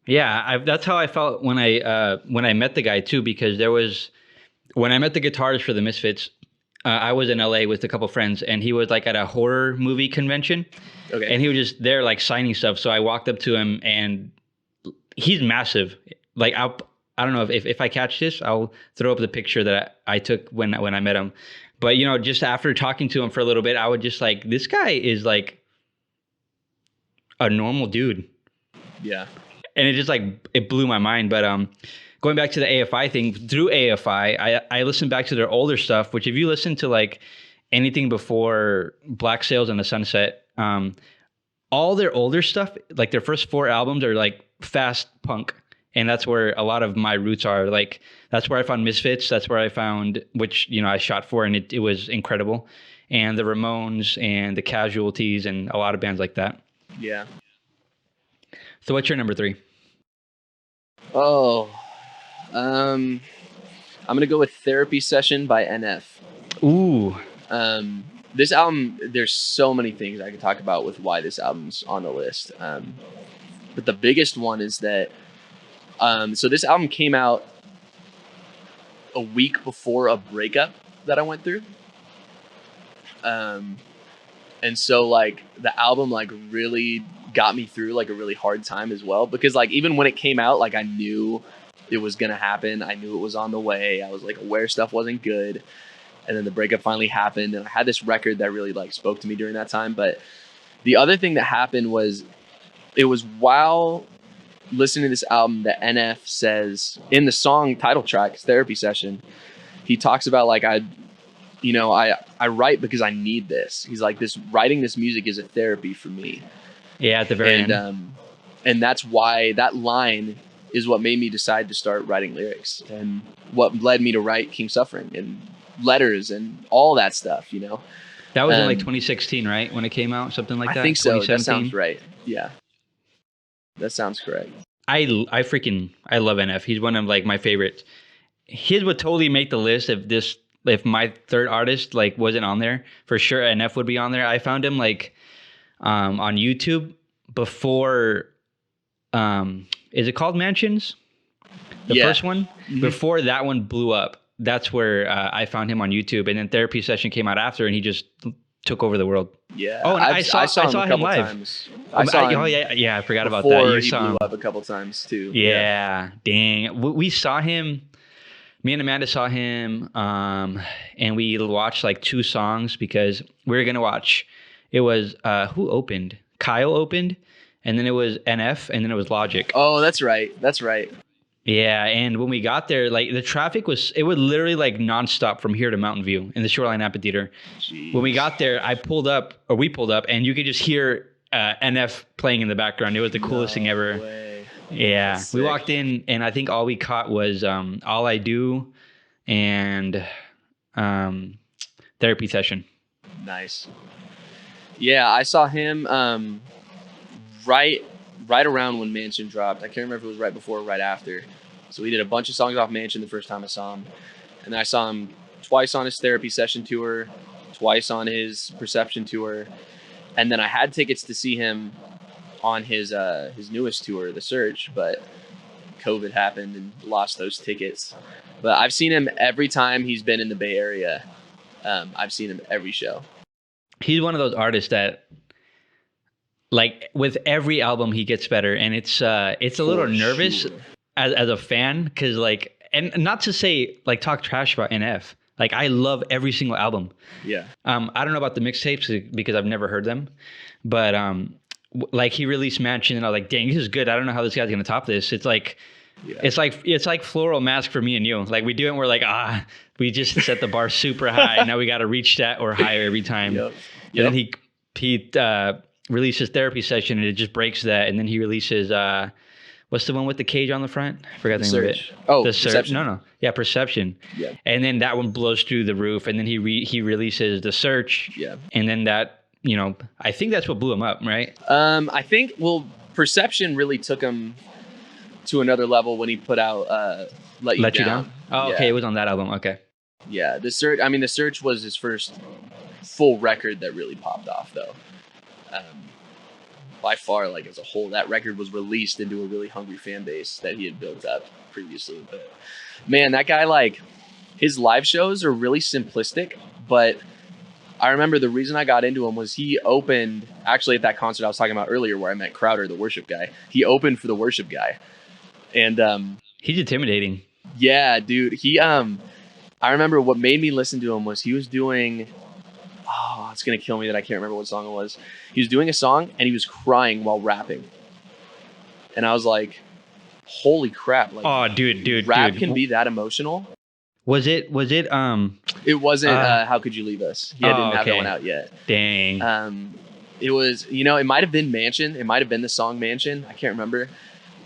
Yeah, that's how I felt when I met the guy too, because when I met the guitarist for the Misfits, I was in LA with a couple friends, and he was like at a horror movie convention. Okay. And he was just there like signing stuff. So I walked up to him, and he's massive. Like I don't know if I catch this, I'll throw up the picture that I took when I met him. But you know, just after talking to him for a little bit, I would just like, this guy is like a normal dude. Yeah. And it just like, it blew my mind. But going back to the AFI thing, through AFI, I listened back to their older stuff, which if you listen to like anything before Black Sails and the Sunset, all their older stuff, like their first 4 albums are like fast punk. And that's where a lot of my roots are. Like, that's where I found Misfits. That's where I found, which, you know, I shot for, and it was incredible. And the Ramones and the Casualties and a lot of bands like that. Yeah. So what's your number 3? Oh, I'm going to go with Therapy Session by NF. Ooh. This album, there's so many things I could talk about with why this album's on the list. But the biggest one is that so this album came out a week before a breakup that I went through. And so like the album like really got me through like a really hard time as well, because like even when it came out, like I knew it was going to happen. I knew it was on the way. I was like aware stuff wasn't good. And then the breakup finally happened, and I had this record that really like spoke to me during that time. But the other thing that happened was, it was while listening to this album that NF says in the song title track, Therapy Session, he talks about like, I write because I need this. He's like, writing this music is a therapy for me. Yeah, at the very end. And that's why that line is what made me decide to start writing lyrics, and what led me to write King Suffering and Letters and all that stuff, you know. That was in like 2016, right? When it came out, something like that? I think so. That sounds right. Yeah. That sounds correct. I love NF. He's one of like my favorites. His would totally make the list if my third artist like wasn't on there. For sure NF would be on there. I found him like on YouTube before is it called Mansions? The first one? Mm-hmm. Before that one blew up. That's where I found him on YouTube, and then Therapy Session came out after, and he just took over the world. Yeah. Oh, and I saw him live. Times. I saw him I forgot about that. You saw him blew up a couple times too. Yeah. Dang. We saw him. Me and Amanda saw him, and we watched like 2 songs because we were gonna watch. It was who opened? Kyle opened, and then it was NF, and then it was Logic. Oh, that's right. That's right. Yeah, and when we got there, like the traffic was literally like nonstop from here to Mountain View in the Shoreline Amphitheater. Jeez. When we got there, we pulled up, and you could just hear NF playing in the background. It was the coolest thing ever. Way. Yeah, we walked in, and I think all we caught was All I Do and Therapy Session. Nice. Yeah, I saw him right around when Mansion dropped. I can't remember if it was right before or right after. So we did a bunch of songs off Mansion the first time I saw him. And then I saw him twice on his Therapy Session tour, twice on his Perception tour. And then I had tickets to see him on his newest tour, The Search, but COVID happened and lost those tickets. But I've seen him every time he's been in the Bay Area. I've seen him every show. He's one of those artists that, like, with every album he gets better, and it's a little nervous as a fan, because like, and not to say like talk trash about NF. Like, I love every single album. Yeah. I don't know about the mixtapes because I've never heard them, but like he released Mansion, and I was like, dang, this is good. I don't know how this guy's gonna top this. It's like Yeah. It's like Floral Mask for me and you. Like we do it and we're like, we just set the bar super high. Now we got to reach that or higher every time. Yep. And then he releases therapy session and it just breaks that. And then he releases, what's the one with the cage on the front? I forgot the name of it. Oh, the Perception. No. Yeah, Perception. Yeah. And then that one blows through the roof. And then he releases The Search. Yeah. And then that, I think that's what blew him up, right? I think, Perception really took him to another level when he put out Let You Down. Oh, Yeah. okay. It was on that album. Okay. Yeah. The Search was his first full record that really popped off, though. By far, like as a whole, that record was released into a really hungry fan base that he had built up previously. But man, that guy, like, his live shows are really simplistic, but I remember the reason I got into him was he opened, actually at that concert I was talking about earlier where I met Crowder, the worship guy. He opened for the worship guy. And he's intimidating. yeah, dude, I remember what made me listen to him was he was doing, it's going to kill me that I can't remember what song it was. He was doing a song and he was crying while rapping. And I was like, holy crap. Like, oh, dude. Rap can be that emotional. Was it, It wasn't, How Could You Leave Us? He didn't have that one out yet. Dang. It was, it might've been Mansion. It might've been the song Mansion. I can't remember.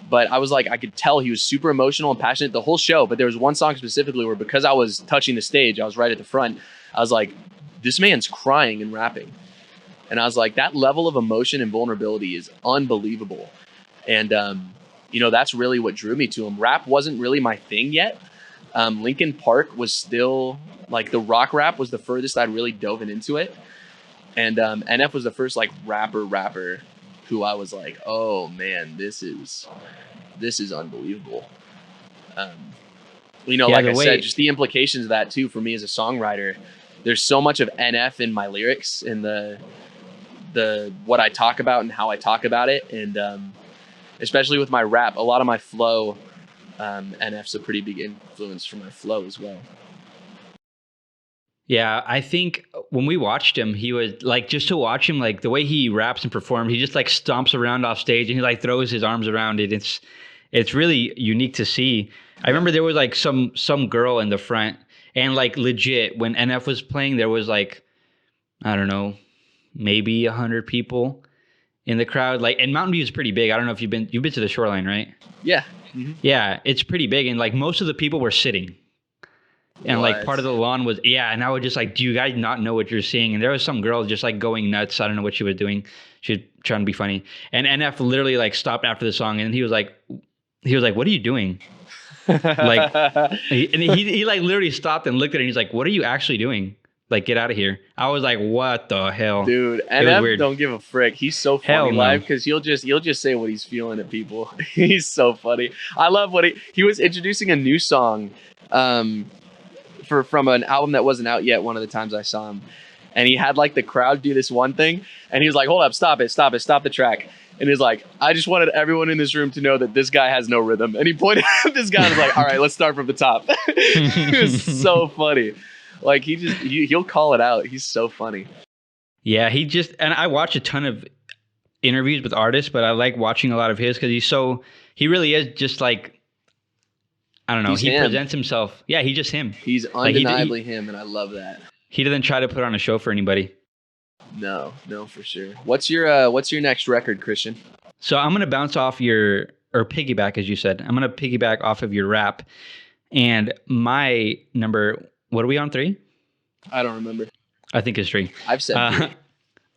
But I was like, I could tell he was super emotional and passionate the whole show. But there was one song specifically where because I was touching the stage, I was right at the front. I was like, this man's crying and rapping. And I was like, that level of emotion and vulnerability is unbelievable. And, that's really what drew me to him. Rap wasn't really my thing yet. Linkin Park was still, like, the rock rap was the furthest I'd really dove into it. And NF was the first, like, rapper who I was like, oh, man, this is unbelievable. Like I said, just the implications of that, too, for me as a songwriter. There's so much of NF in my lyrics and the what I talk about and how I talk about it. And especially with my rap, a lot of my flow, NF's a pretty big influence for my flow as well. Yeah, I think when we watched him, he was like, just to watch him, like the way he raps and performs, he just like stomps around off stage and he like throws his arms around it. It's really unique to see. I remember there was like some girl in the front. And like legit, when NF was playing, there was like, I don't know, maybe 100 people in the crowd. Like, and Mountain View is pretty big. I don't know if you've been to the Shoreline, right? Yeah. Mm-hmm. Yeah, it's pretty big. And like most of the people were sitting. And like part of the lawn was, and I would just like, do you guys not know what you're seeing? And there was some girl just like going nuts. I don't know what she was doing. She was trying to be funny. And NF literally like stopped after the song and he was like, what are you doing? Like, he like literally stopped and looked at it and he's like, what are you actually doing? Like, get out of here. I was like, what the hell? Dude, NF don't give a frick. He's so funny live because he'll just say what he's feeling at people. He's so funny. I love what he was introducing a new song from an album that wasn't out yet one of the times I saw him. And he had like the crowd do this one thing and he was like, hold up, stop the track. And he's like, I just wanted everyone in this room to know that this guy has no rhythm. And he pointed at this guy and was like, all right, let's start from the top. It was so funny. Like he'll call it out. He's so funny. Yeah, and I watch a ton of interviews with artists, but I like watching a lot of his because he really is just like, I don't know. He presents himself. Yeah, he's just him. He's undeniably him. And I love that. He doesn't try to put on a show for anybody. No, for sure. What's your next record, Christian? So I'm going to bounce off or piggyback, as you said. I'm going to piggyback off of your rap. And my number, what are we on, 3? I don't remember. I think it's 3. I've said 3.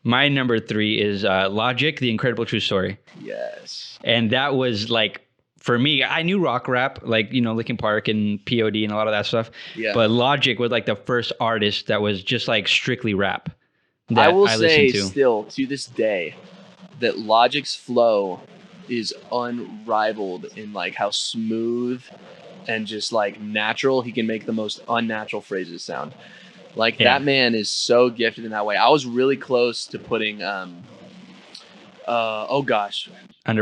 My number 3 is Logic, The Incredible True Story. Yes. And that was like, for me, I knew rock rap, like, Linkin Park and POD and a lot of that stuff. Yeah. But Logic was like the first artist that was just like strictly rap. I will say still to this day that Logic's flow is unrivaled in like how smooth and just like natural he can make the most unnatural phrases sound. Like that man is so gifted in that way. I was really close to putting Under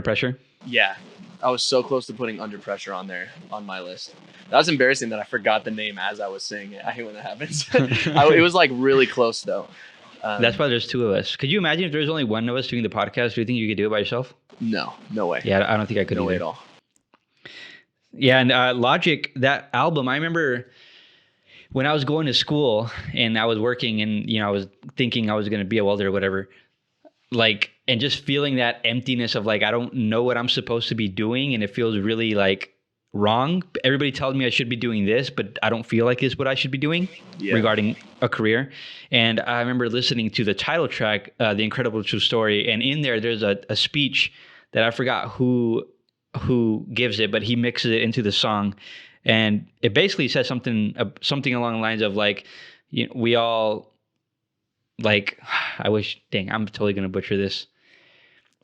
Pressure? Yeah. I was so close to putting Under Pressure on there on my list. That was embarrassing that I forgot the name as I was saying it. I hate when that happens. It was like really close though. That's why there's 2 of us. Could you imagine if there was only one of us doing the podcast? Do you think you could do it by yourself? No way. Yeah, I don't think I could no either. way at all. Yeah, and Logic, that album, I remember when I was going to school and I was working and, I was thinking I was going to be a welder or whatever, like, and just feeling that emptiness of like, I don't know what I'm supposed to be doing. And it feels really like wrong. Everybody tells me I should be doing this, but I don't feel like it's what I should be doing regarding a career. And I remember listening to the title track, The Incredible True Story. And in there's a speech that I forgot who gives it, but he mixes it into the song. And it basically says something along the lines of like, we all like, I'm totally going to butcher this.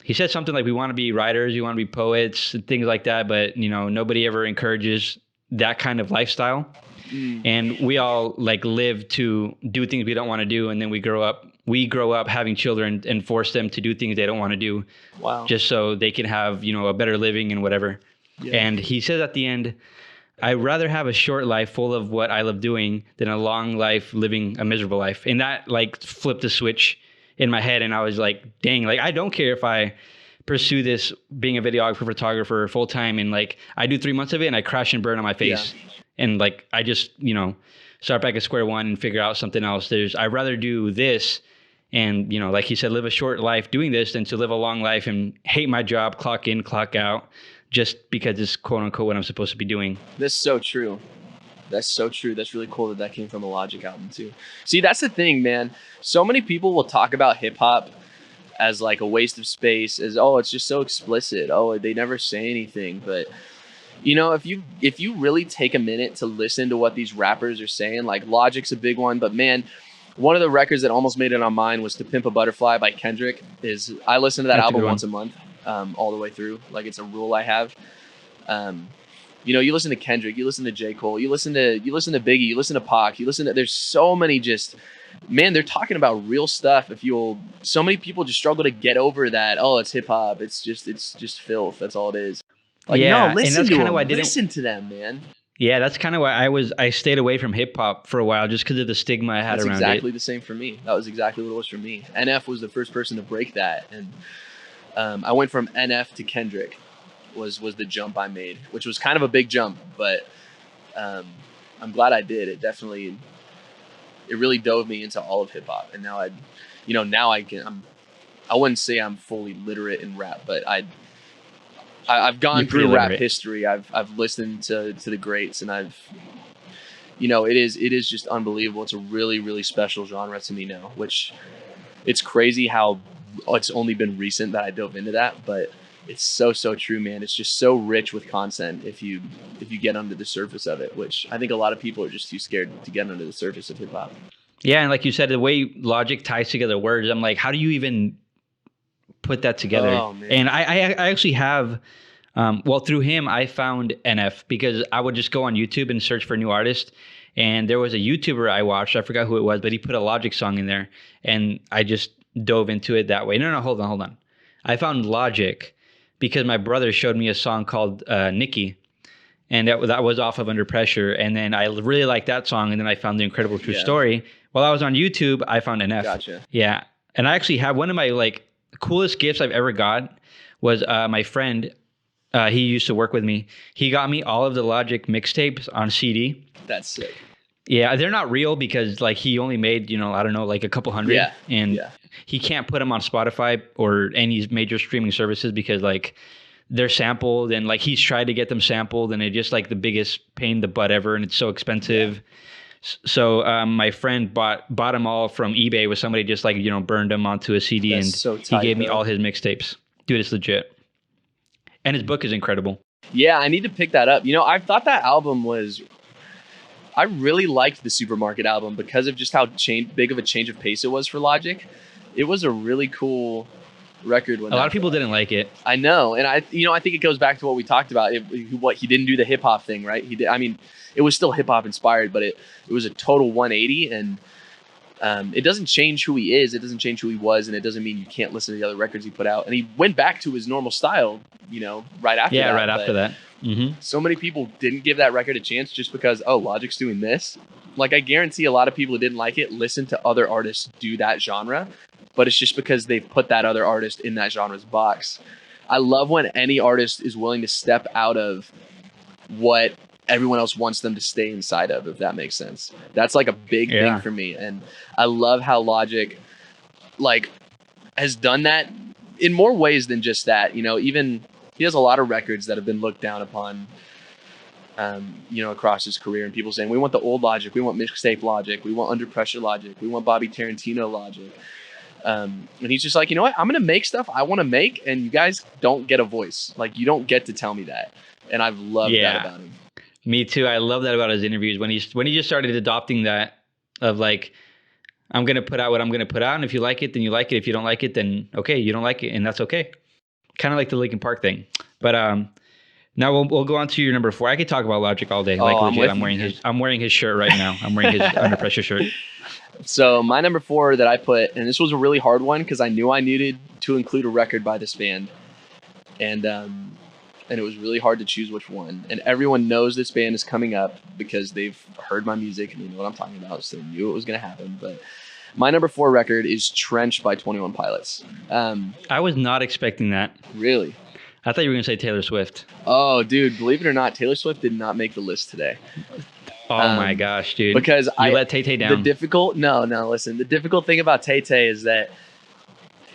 He said something like, we want to be writers, we want to be poets, and things like that. But, nobody ever encourages that kind of lifestyle. And we all like live to do things we don't want to do. And then we grow up having children and force them to do things they don't want to do. Wow. Just so they can have, a better living and whatever. Yeah. And he says at the end, I'd rather have a short life full of what I love doing than a long life living a miserable life. And that like flipped a switch in my head. And I was like, dang, like, I don't care if I pursue this being a videographer, photographer full time. And like, I do 3 months of it and I crash and burn on my face. Yeah. And like, I just, start back at square one and figure out something else. I'd rather do this and, like he said, live a short life doing this than to live a long life and hate my job, clock in, clock out, just because it's quote unquote what I'm supposed to be doing. That's so true. That's so true. That's really cool that came from a Logic album too. See, that's the thing, man. So many people will talk about hip hop as like a waste of space, as, oh, it's just so explicit. Oh, they never say anything. But if you really take a minute to listen to what these rappers are saying, like Logic's a big one, but man, one of the records that almost made it on mine was To Pimp a Butterfly by Kendrick. I listen to that album once a month, all the way through. Like, it's a rule I have. You listen to Kendrick, you listen to J. Cole, you listen to Biggie, you listen to Pac, there's so many they're talking about real stuff. So many people just struggle to get over that. Oh, it's hip hop. It's just filth. That's all it is. Like, yeah, no, listen and that's to kind them. of why I didn't listen to them, man. Yeah, that's kind of why I stayed away from hip hop for a while, just because of the stigma I had around it. That's exactly the same for me. That was exactly what it was for me. NF was the first person to break that, and I went from NF to Kendrick. Was the jump I made, which was kind of a big jump, but I'm glad I did. It really dove me into all of hip hop, and now I wouldn't say I'm fully literate in rap, but I've gone through rap history. I've listened to the greats, and it is just unbelievable. It's a really, really special genre to me now, which it's crazy how it's only been recent that I dove into that, but it's so true, man. It's just so rich with content if you get under the surface of it, which I think a lot of people are just too scared to get under the surface of hip hop. Yeah, and like you said, the way Logic ties together words, I'm like, how do you even put that together? Oh, man. And I actually have, through him, I found NF because I would just go on YouTube and search for new artists. And there was a YouTuber I watched, I forgot who it was, but he put a Logic song in there, and I just dove into it that way. No, hold on. I found Logic because my brother showed me a song called Nikki, and that was off of Under Pressure. And then I really liked that song, and then I found The Incredible True Story. While I was on YouTube, I found NF. Gotcha. Yeah, and I actually have one of my like coolest gifts I've ever got was my friend. He used to work with me. He got me all of the Logic mixtapes on CD. That's sick. Yeah, they're not real because like he only made, I don't know, like a couple hundred. Yeah. And he can't put them on Spotify or any major streaming services because like they're sampled, and like he's tried to get them sampled, and they're just like the biggest pain in the butt ever, and it's so expensive. Yeah. So my friend bought them all from eBay with somebody just like, burned them onto a CD. That's and so tight, he gave me all his mixtapes. Dude, it's legit. And his book is incredible. Yeah, I need to pick that up. I thought that album I really liked the Supermarket album because of just how big of a change of pace it was for Logic. It was a really cool record. A lot of people didn't like it. I know, and I think it goes back to what we talked about. He didn't do the hip hop thing, right? He did. I mean, it was still hip hop inspired, but it was a total 180, and it doesn't change who he is. It doesn't change who he was, and it doesn't mean you can't listen to the other records he put out. And he went back to his normal style, right after that. Yeah, right after that. Mm-hmm. So many people didn't give that record a chance just because, Logic's doing this. Like, I guarantee a lot of people who didn't like it listen to other artists do that genre, but it's just because they've put that other artist in that genre's box. I love when any artist is willing to step out of what everyone else wants them to stay inside of, if that makes sense. That's like a big thing for me. And I love how Logic like has done that in more ways than just that. You know, even he has a lot of records that have been looked down upon, you know, across his career, and people saying, we want the old Logic, we want mixtape Logic, we want Under Pressure Logic, we want Bobby Tarantino Logic. And he's just like, you know what, I'm going to make stuff I want to make, and you guys don't get a voice. Like, you don't get to tell me that. And I've loved that about him. Me too. I love that about his interviews when he just started adopting that of like, I'm going to put out what I'm going to put out. And if you like it, then you like it. If you don't like it, then okay, you don't like it. And that's okay. Kind of like the Linkin Park thing. But now we'll go on to your number 4. I could talk about Logic all day. Like legit, I'm wearing his shirt right now. I'm wearing his Under Pressure shirt. So my number 4 that I put, and this was a really hard one because I knew I needed to include a record by this band. And it was really hard to choose which one. And everyone knows this band is coming up because they've heard my music and they know what I'm talking about, so they knew it was going to happen. But my number 4 record is Trench by 21 Pilots. I was not expecting that. Really? I thought you were going to say Taylor Swift. Oh, dude, believe it or not, Taylor Swift did not make the list today. Oh my gosh, dude. Because you let Tay-Tay down. Listen, the difficult thing about Tay-Tay is that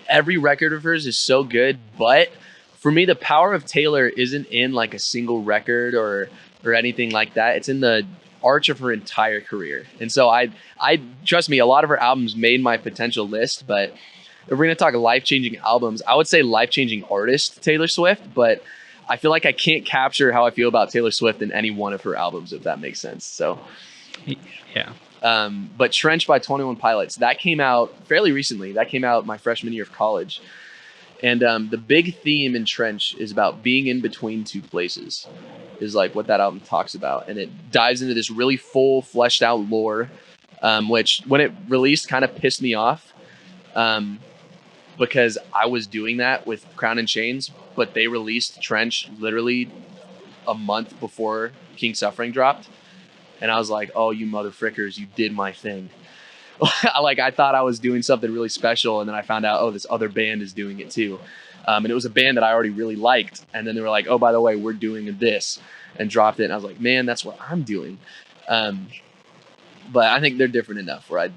every record of hers is so good, but for me, the power of Taylor isn't in like a single record or anything like that. It's in the arch of her entire career. And so I trust me, a lot of her albums made my potential list, but if we're going to talk life-changing albums, I would say life-changing artist Taylor Swift, but I feel like I can't capture how I feel about Taylor Swift in any one of her albums, if that makes sense. So, yeah. But Trench by 21 Pilots, that came out fairly recently. That came out my freshman year of college. And the big theme in Trench is about being in between two places, is like what that album talks about. And it dives into this really full, fleshed out lore, which when it released kind of pissed me off because I was doing that with Crown and Chains, but they released Trench literally a month before King Suffering dropped. And I was like, oh, you motherfrickers, you did my thing. Like, I thought I was doing something really special, and then I found out, oh, this other band is doing it too. And it was a band that I already really liked. And then they were like, oh, by the way, we're doing this, and dropped it. And I was like, man, that's what I'm doing. But I think they're different enough where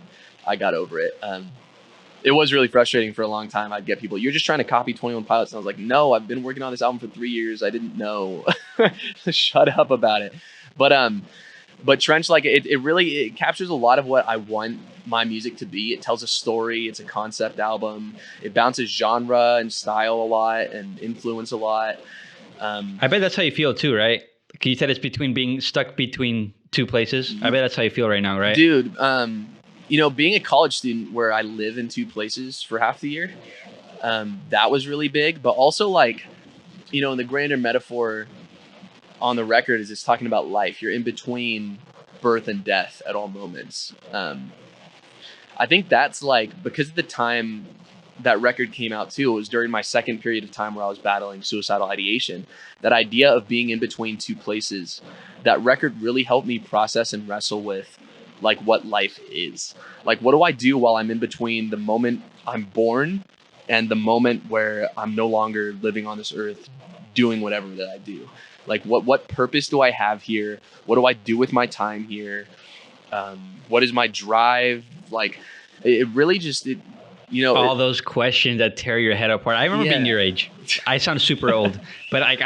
I got over it. It was really frustrating for a long time. I'd get people, you're just trying to copy 21 Pilots. And I was like, no, I've been working on this album for 3 years. I didn't know. Shut up about it. But Trench, like, it really captures a lot of what I want my music to be. It tells a story. It's a concept album. It bounces genre and style a lot and influence a lot. I bet that's how you feel too, right? Because you said it's being stuck between two places. I bet that's how you feel right now, right? Dude, you know, being a college student where I live in two places for half the year, that was really big. But also, like, you know, in the grander metaphor on the record is it's talking about life. You're in between birth and death at all moments. I think that's like, because of the time that record came out too, it was during my second period of time where I was battling suicidal ideation. That idea of being in between two places, that record really helped me process and wrestle with like what life is. Like, what do I do while I'm in between the moment I'm born and the moment where I'm no longer living on this earth doing whatever that I do? Like, what purpose do I have here? What do I do with my time here? What is my drive? Like, it really just, you know. All those questions that tear your head apart. I remember being your age. I sound super old. But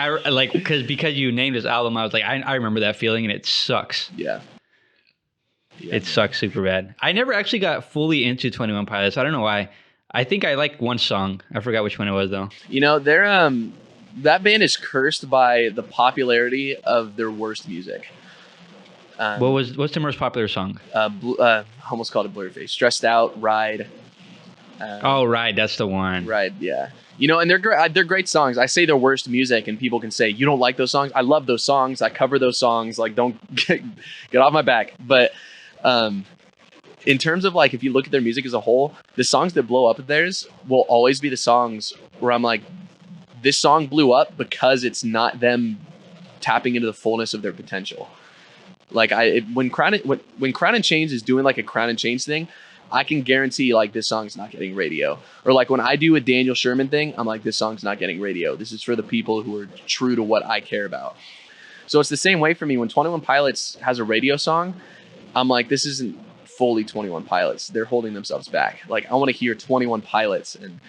because you named this album, I was like, I remember that feeling, and it sucks. Yeah. It sucks super bad. I never actually got fully into 21 Pilots. I don't know why. I think I like one song. I forgot which one it was, though. You know, they're that band is cursed by the popularity of their worst music. What's their most popular song? Almost called it Blurface. Stressed Out, Ride. Ride, that's the one. Ride, yeah. You know, and they're great songs. I say their worst music, and people can say, you don't like those songs? I love those songs. I cover those songs. Like, don't get off my back. But in terms of, like, if you look at their music as a whole, the songs that blow up of theirs will always be the songs where I'm like, this song blew up because it's not them tapping into the fullness of their potential. Like, when Crown and Chains is doing like a Crown and Chains thing, I can guarantee like this song's not getting radio. Or like when I do a Daniel Sherman thing, I'm like, this song's not getting radio. This is for the people who are true to what I care about. So it's the same way for me. When 21 Pilots has a radio song, I'm like, this isn't fully 21 Pilots. They're holding themselves back. Like, I want to hear 21 Pilots. And,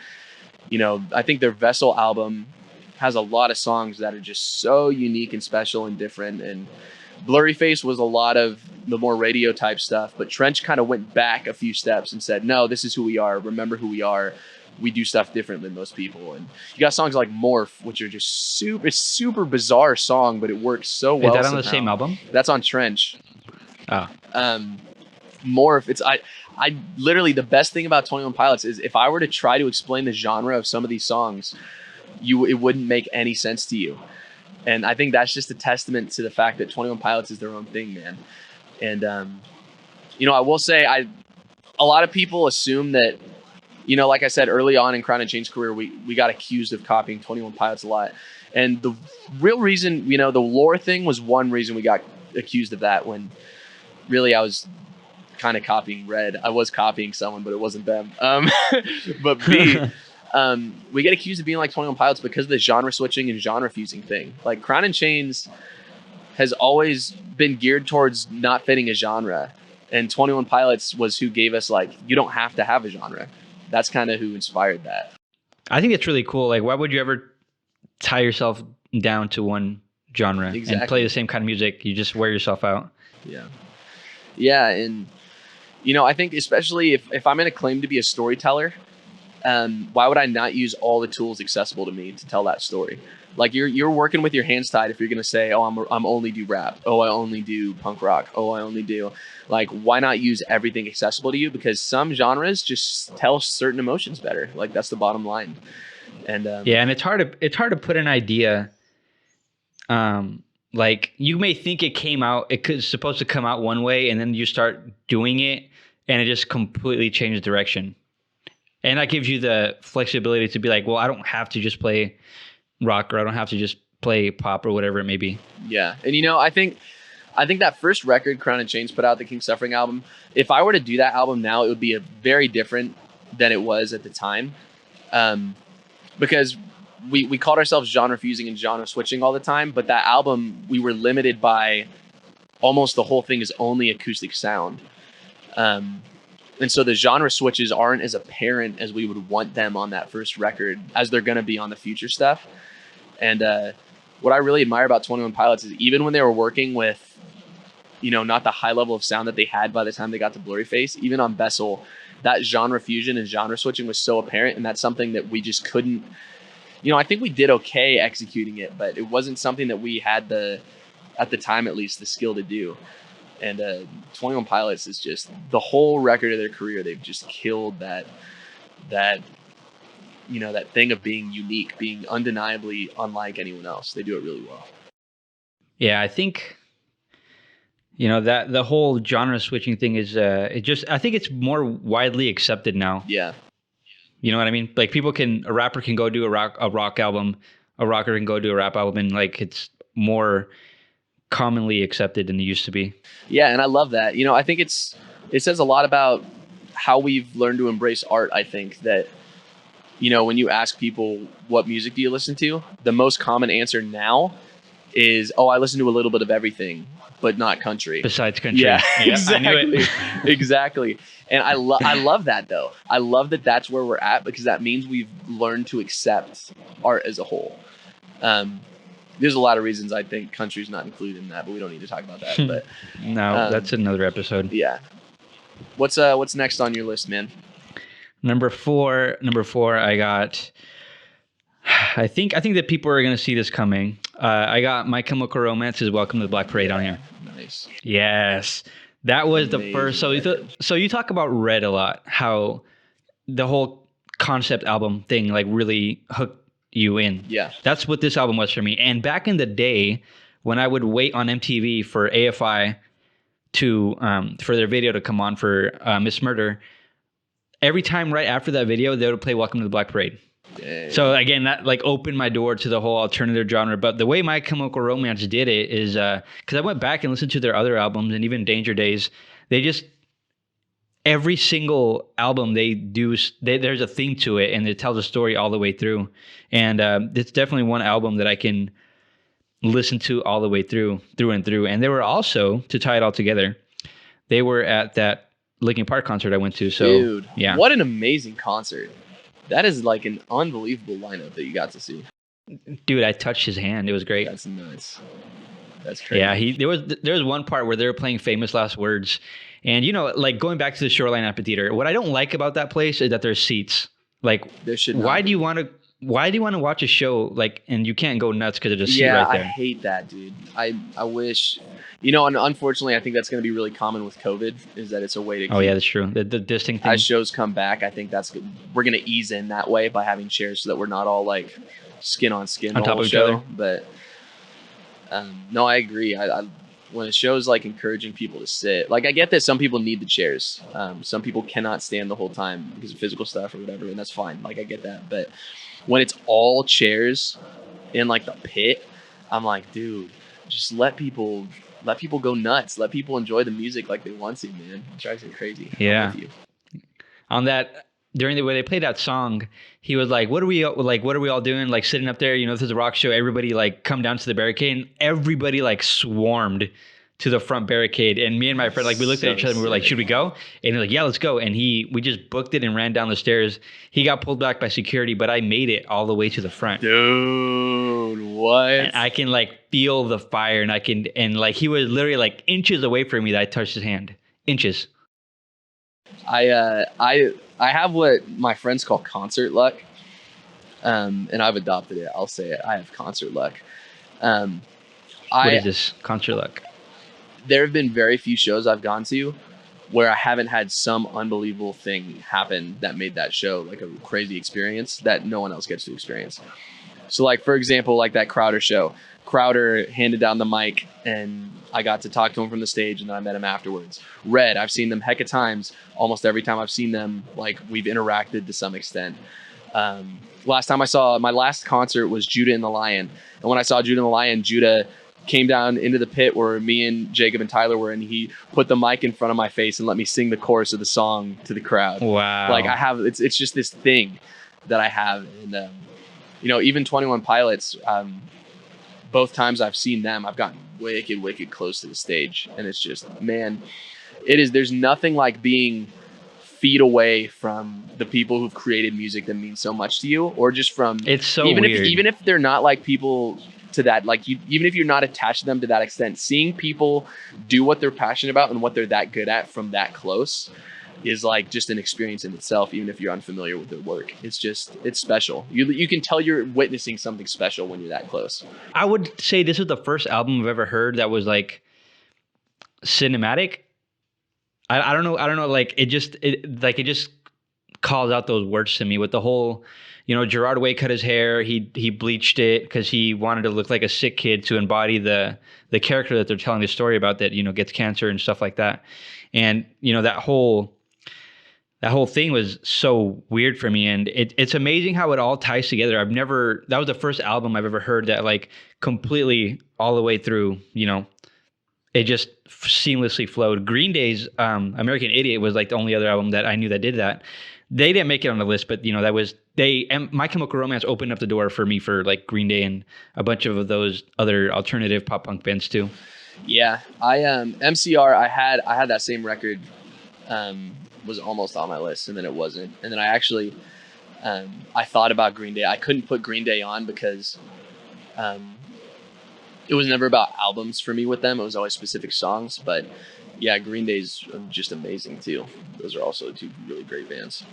you know, I think their Vessel album has a lot of songs that are just so unique and special and different. And Blurry Face was a lot of the more radio type stuff, but Trench kind of went back a few steps and said, no, this is who we are. Remember who we are. We do stuff different than most people. And you got songs like Morph, which are just super bizarre song, but it works so well. Is that on somehow. the same album? That's on Trench. Oh. Morph, I literally, the best thing about 21 Pilots is if I were to try to explain the genre of some of these songs, it wouldn't make any sense to you. And I think that's just a testament to the fact that 21 Pilots is their own thing, man. And, you know, I will say a lot of people assume that, you know, like I said, early on in Crown and Chains' career, we got accused of copying 21 Pilots a lot. And the real reason, you know, the lore thing was one reason we got accused of that, when really I was kind of copying Red. I was copying someone, but it wasn't them. But B, we get accused of being like 21 Pilots because of the genre switching and genre fusing thing. Like, Crown and Chains has always been geared towards not fitting a genre. And 21 Pilots was who gave us, like, you don't have to have a genre. That's kind of who inspired that. I think it's really cool. Like, why would you ever tie yourself down to one genre and play the same kind of music? You just wear yourself out. Yeah. Yeah. And, you know, I think especially if I'm going to claim to be a storyteller, why would I not use all the tools accessible to me to tell that story? Like, you're working with your hands tied if you're going to say, oh, I'm only do rap. Oh, I only do punk rock. Oh, I only do, like, why not use everything accessible to you? Because some genres just tell certain emotions better. Like, that's the bottom line. And yeah, and it's hard to put an idea. Like, you may think it's supposed to come out one way, and then you start doing it, and it just completely changes direction. And that gives you the flexibility to be like, well, I don't have to just play rock, or I don't have to just play pop, or whatever it may be. Yeah. And, you know, I think that first record Crown and Chains put out, the King Suffering album, if I were to do that album now, it would be very different than it was at the time. Because we called ourselves genre fusing and genre switching all the time, but that album, we were limited by almost the whole thing is only acoustic sound. And so the genre switches aren't as apparent as we would want them on that first record as they're going to be on the future stuff. And what I really admire about 21 Pilots is even when they were working with, you know, not the high level of sound that they had by the time they got to Blurry Face, even on Vessel, that genre fusion and genre switching was so apparent. And that's something that we just couldn't, you know, I think we did okay executing it, but it wasn't something that we had at the time, at least, the skill to do. And 21 Pilots is just the whole record of their career. They've just killed that, you know, that thing of being unique, being undeniably unlike anyone else. They do it really well. Yeah, I think, you know, that the whole genre switching thing is, I think it's more widely accepted now. Yeah. You know what I mean? Like, a rapper can go do a rock album, a rocker can go do a rap album, and like, it's more commonly accepted than it used to be. Yeah, and I love that. You know, I think it says a lot about how we've learned to embrace art. I think that, you know, when you ask people what music do you listen to, the most common answer now is, oh, I listen to a little bit of everything, but not country. Besides country. Yeah, yep, exactly. I knew it. Exactly. And I love that, though. I love that that's where we're at, because that means we've learned to accept art as a whole. There's a lot of reasons I think country's not included in that, but we don't need to talk about that. But no, that's another episode. Yeah. What's next on your list, man? Number four, I got. I think that people are gonna see this coming. I got My Chemical Romance's "Welcome to the Black Parade" on here. Nice. Yes, that was Amazing. the first. So you talk about Red a lot. How the whole concept album thing like really hooked you in. Yeah. That's what this album was for me. And back in the day, when I would wait on MTV for AFI to for their video to come on for Miss Murder, every time right after that video, they would play Welcome to the Black Parade. Dang. So again, that like opened my door to the whole alternative genre. But the way My Chemical Romance did it is because I went back and listened to their other albums, and even Danger Days, they just every single album they do, there's a theme to it, and it tells a story all the way through. And it's definitely one album that I can listened to all the way through and through. And they were also, to tie it all together, they were at that Linkin Park concert I went to. So, dude, yeah. What an amazing concert. That is like an unbelievable lineup that you got to see. Dude, I touched his hand. It was great. That's nuts. That's crazy. Yeah, there was one part where they were playing Famous Last Words. And, you know, like going back to the Shoreline Amphitheater, what I don't like about that place is that there's seats. Like, why do you want to watch a show like, and you can't go nuts because there's a seat right there? I hate that, dude. I wish, you know, and unfortunately, I think that's going to be really common with COVID. Is that it's a way to? Oh yeah, that's true. The distinct thing. As shows come back, I think that's good. We're going to ease in that way by having chairs so that we're not all like skin on skin on the top whole of each show. other. But no, I agree. I when a show's like encouraging people to sit, like I get that some people need the chairs. Some people cannot stand the whole time because of physical stuff or whatever, and that's fine. Like I get that, but when it's all chairs in like the pit, I'm like, dude, just let people go nuts. Let people enjoy the music like they want to, man. It drives me crazy. Yeah. On that, during the way they played that song, he was like, what are we all doing? Like sitting up there, you know, this is a rock show. Everybody like come down to the barricade, and everybody like swarmed to the front barricade. And me and my friend, like we looked at each other and we were like, should we go? And he was like, yeah, let's go. And we just booked it and ran down the stairs. He got pulled back by security, but I made it all the way to the front. Dude, what? And I can like feel the fire, and like he was literally like inches away from me that I touched his hand. Inches. I have what my friends call concert luck. And I've adopted it. I'll say it. I have concert luck. What is this? Concert luck? There have been very few shows I've gone to where I haven't had some unbelievable thing happen that made that show like a crazy experience that no one else gets to experience. So like, for example, like that Crowder show. Crowder handed down the mic and I got to talk to him from the stage, and then I met him afterwards. Red, I've seen them heck of times. Almost every time I've seen them, like we've interacted to some extent. Last time I saw my last concert was Judah and the Lion. And when I saw Judah and the Lion, Judah came down into the pit where me and Jacob and Tyler were, and he put the mic in front of my face and let me sing the chorus of the song to the crowd. Wow. Like it's just this thing that I have. And, you know, even 21 Pilots, both times I've seen them, I've gotten wicked close to the stage. And it's just, man, there's nothing like being feet away from the people who've created music that means so much to you, or just from, it's so even weird. even if they're not like people to that, like even if you're not attached to them to that extent, seeing people do what they're passionate about and what they're that good at from that close is like just an experience in itself, even if you're unfamiliar with their work. It's special. You can tell you're witnessing something special when you're that close. I would say this is the first album I've ever heard that was like cinematic. I don't know. Like it just calls out those words to me with the whole, you know, Gerard Way cut his hair. He bleached it because he wanted to look like a sick kid to embody the character that they're telling the story about, that, you know, gets cancer and stuff like that. And, you know, that whole thing was so weird for me. And it's amazing how it all ties together. That was the first album I've ever heard that like completely all the way through, you know, it just seamlessly flowed. Green Day's American Idiot was like the only other album that I knew that did that. They didn't make it on the list, but, you know, and My Chemical Romance opened up the door for me for like Green Day and a bunch of those other alternative pop punk bands too. Yeah, I MCR. I had that same record, was almost on my list, and then it wasn't. And then I actually, I thought about Green Day. I couldn't put Green Day on because, it was never about albums for me with them. It was always specific songs. But yeah, Green Day's just amazing too. Those are also two really great bands.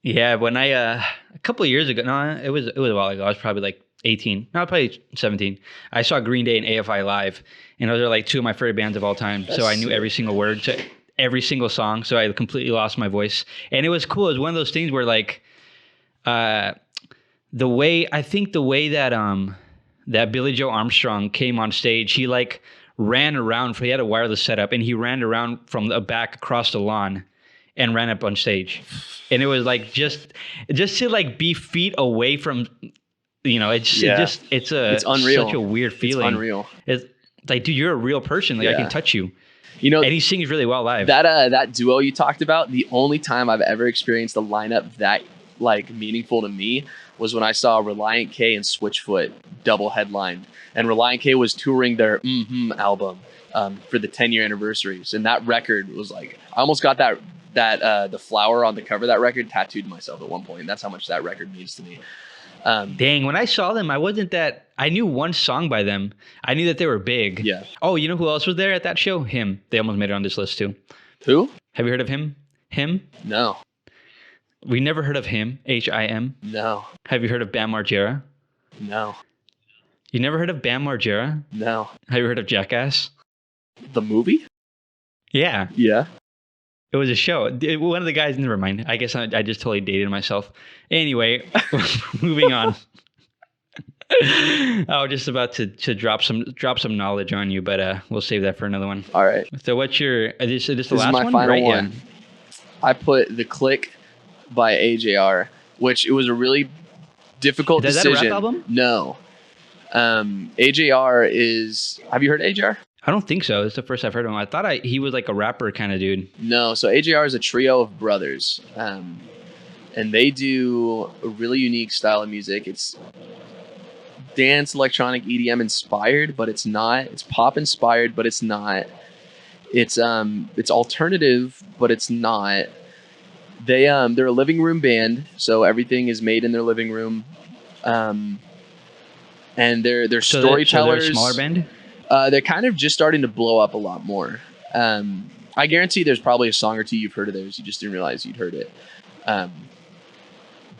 Yeah, when I a couple of years ago, no, it was a while ago. I was probably like 18, no, probably 17. I saw Green Day and AFI live, and those are like two of my favorite bands of all time. So I knew every single word to every single song. So I completely lost my voice, and it was cool. It was one of those things where like, the way that Billy Joe Armstrong came on stage, he like ran around. He had a wireless setup, and he ran around from the back across the lawn and ran up on stage. And it was like just to like be feet away from, you know, it's unreal. Such a weird feeling. It's unreal. It's like, dude, you're a real person. Like I can touch you. You know, and he sings really well live. That duo you talked about, the only time I've ever experienced a lineup that like meaningful to me was when I saw Reliant K and Switchfoot double headlined, and Reliant K was touring their album for the 10-year anniversaries, and that record was like, I almost got that the flower on the cover of that record tattooed to myself at one point. That's how much that record means to me. Dang, when I saw them, I knew one song by them. I knew that they were big. Yeah. Oh, you know who else was there at that show? Him. They almost made it on this list too. Who? Have you heard of him? Him? No. We never heard of him. H-I-M. No. Have you heard of Bam Margera? No. You never heard of Bam Margera? No. Have you heard of Jackass? The movie? Yeah. Yeah. It was a show. One of the guys, never mind. I guess I just totally dated myself. Anyway, moving on. I was just about to drop some knowledge on you, but we'll save that for another one. All right. So what's your, is this the This last is my one? final Right? one. Yeah. I put The Click by AJR, which it was a really difficult Is that decision. a rap album? No. AJR is, have you heard AJR? I don't think so. It's the first I've heard of him. I thought he was like a rapper kind of dude. No. So AJR is a trio of brothers. And they do a really unique style of music. It's dance, electronic, EDM inspired, but it's not. It's pop inspired, but it's not. It's alternative, but it's not. They're a living room band, so everything is made in their living room. And they're storytellers. So they're a smaller band? They're kind of just starting to blow up a lot more. I guarantee there's probably a song or two you've heard of theirs. You just didn't realize you'd heard it.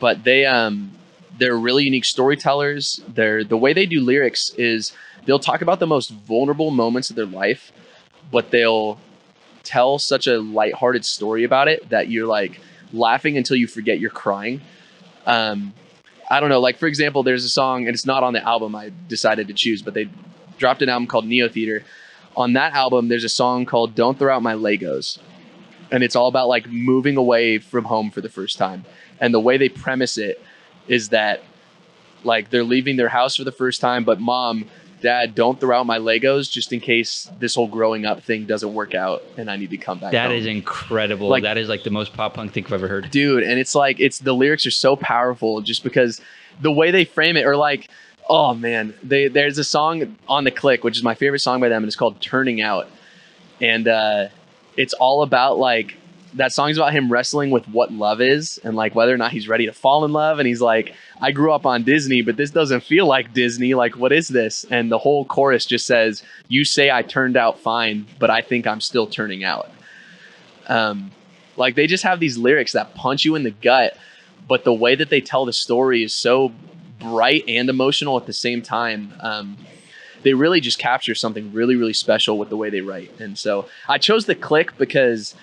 But they're really unique storytellers. The way they do lyrics is they'll talk about the most vulnerable moments of their life, but they'll tell such a lighthearted story about it that you're like laughing until you forget you're crying. I don't know. Like, for example, there's a song, and it's not on the album I decided to choose, but they dropped an album called Neo Theater. On that album, there's a song called Don't Throw Out My Legos. And it's all about like moving away from home for the first time. And the way they premise it is that like they're leaving their house for the first time, but mom, dad, don't throw out my Legos just in case this whole growing up thing doesn't work out and I need to come back That home. is incredible. Like, that is like the most pop punk thing I've ever heard. Dude, and it's like, the lyrics are so powerful just because the way they frame it, or like, oh man, there's a song on The Click, which is my favorite song by them, and it's called Turning Out. And it's all about like, that song's about him wrestling with what love is and like whether or not he's ready to fall in love. And he's like, I grew up on Disney, but this doesn't feel like Disney. Like, what is this? And the whole chorus just says, you say I turned out fine, but I think I'm still turning out. Like, they just have these lyrics that punch you in the gut, but the way that they tell the story is so bright and emotional at the same time. They really just capture something really, really special with the way they write. And so I chose The Click because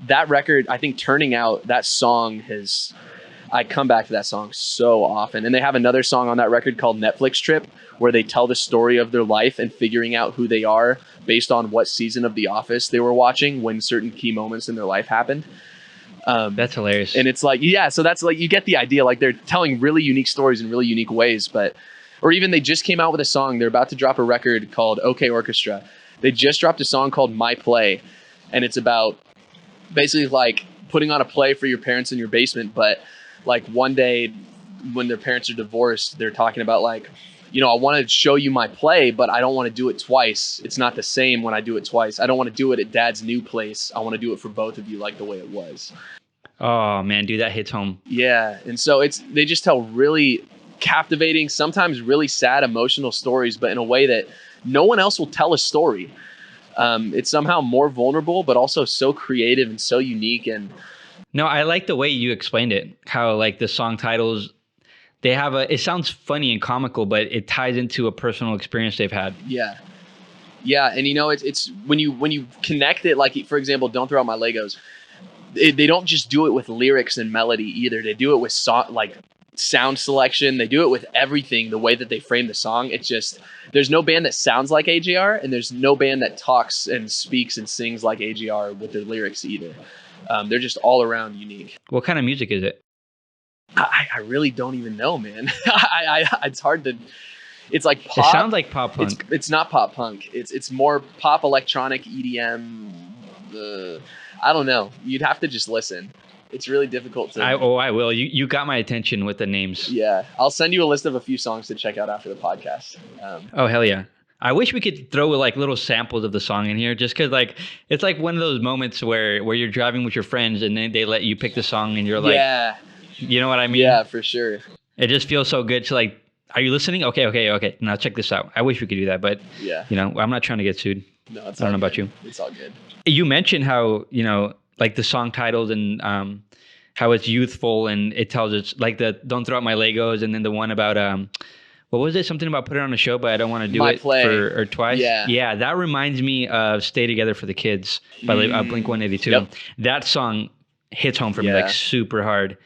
that record, I think Turning Out, that song I come back to that song so often. And they have another song on that record called Netflix Trip, where they tell the story of their life and figuring out who they are based on what season of The Office they were watching when certain key moments in their life happened. That's hilarious. And it's like, yeah, so that's like, you get the idea. Like, they're telling really unique stories in really unique ways. Or even they just came out with a song. They're about to drop a record called OK Orchestra. They just dropped a song called My Play. And it's about basically like putting on a play for your parents in your basement. But like one day when their parents are divorced, they're talking about like, you know, I want to show you my play, but I don't want to do it twice. It's not the same when I do it twice. I don't want to do it at dad's new place. I want to do it for both of you like the way it was. Oh man, dude, that hits home. Yeah. And so they just tell really captivating, sometimes really sad, emotional stories, but in a way that no one else will tell a story. It's somehow more vulnerable, but also so creative and so unique. And no, I like the way you explained it. How like the song titles, they have it sounds funny and comical, but it ties into a personal experience they've had. Yeah. Yeah. And you know, it's when you connect it, like, for example, Don't Throw Out My Legos. They don't just do it with lyrics and melody either. They do it with sound selection. They do it with everything, the way that they frame the song. It's just, there's no band that sounds like AJR, and there's no band that talks and speaks and sings like AJR with their lyrics either. They're just all around unique. What kind of music is it? I really don't even know, man. It's hard to, it's like pop. It sounds like pop punk. It's not pop punk. It's more pop, electronic, EDM. I don't know. You'd have to just listen. It's really difficult to. I will. You got my attention with the names. Yeah, I'll send you a list of a few songs to check out after the podcast. Oh hell yeah! I wish we could throw like little samples of the song in here, just because like it's like one of those moments where you're driving with your friends and then they let you pick the song and you're like, yeah, you know what I mean? Yeah, for sure. It just feels so good to like, are you listening? Okay. Now check this out. I wish we could do that, but yeah, I'm not trying to get sued. No, I don't know about you. It's all good. You mentioned how like the song titles and how it's youthful and it tells us like the "Don't Throw Out My Legos" and then the one about what was it? Something about put it on a show, but I don't want to do My it Play. or twice. Yeah, that reminds me of "Stay Together for the Kids" by Blink 182. Yep. That song hits home for me like super hard,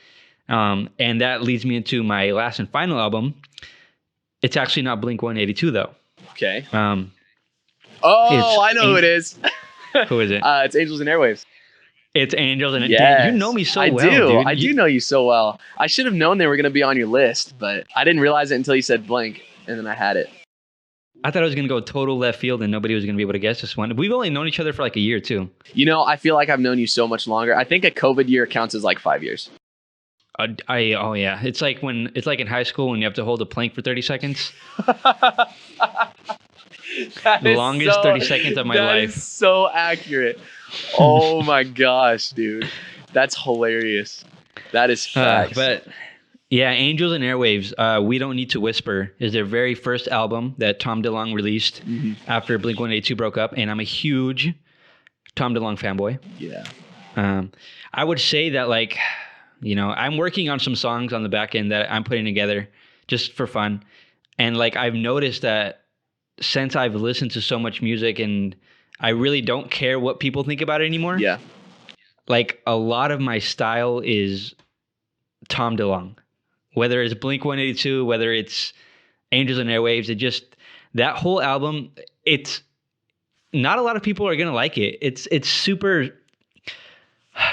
and that leads me into my last and final album. It's actually not Blink 182 though. Okay. I know who it is. Who is it? It's Angels and Airwaves. It's Angels and Yes. You know me so I well, do. dude. I do know you so well. I should have known they were going to be on your list, but I didn't realize it until you said Blink, and then I had it. I thought I was going to go total left field and nobody was going to be able to guess this one. We've only known each other for like a year too. I feel like I've known you so much longer. I think a COVID year counts as like 5 years. Oh yeah, it's like in high school when you have to hold a plank for 30 seconds. The longest 30 seconds of my life. That is so accurate. Oh my gosh, dude. That's hilarious. That is facts. But yeah, Angels and Airwaves, We Don't Need to Whisper is their very first album that Tom DeLonge released after Blink-182 broke up, and I'm a huge Tom DeLonge fanboy. Yeah. I would say that like, I'm working on some songs on the back end that I'm putting together just for fun. And like I've noticed that since I've listened to so much music and I really don't care what people think about it anymore. Yeah. Like a lot of my style is Tom DeLonge. Whether it's Blink-182, whether it's Angels and Airwaves, that whole album, it's not a lot of people are going to like it. It's super,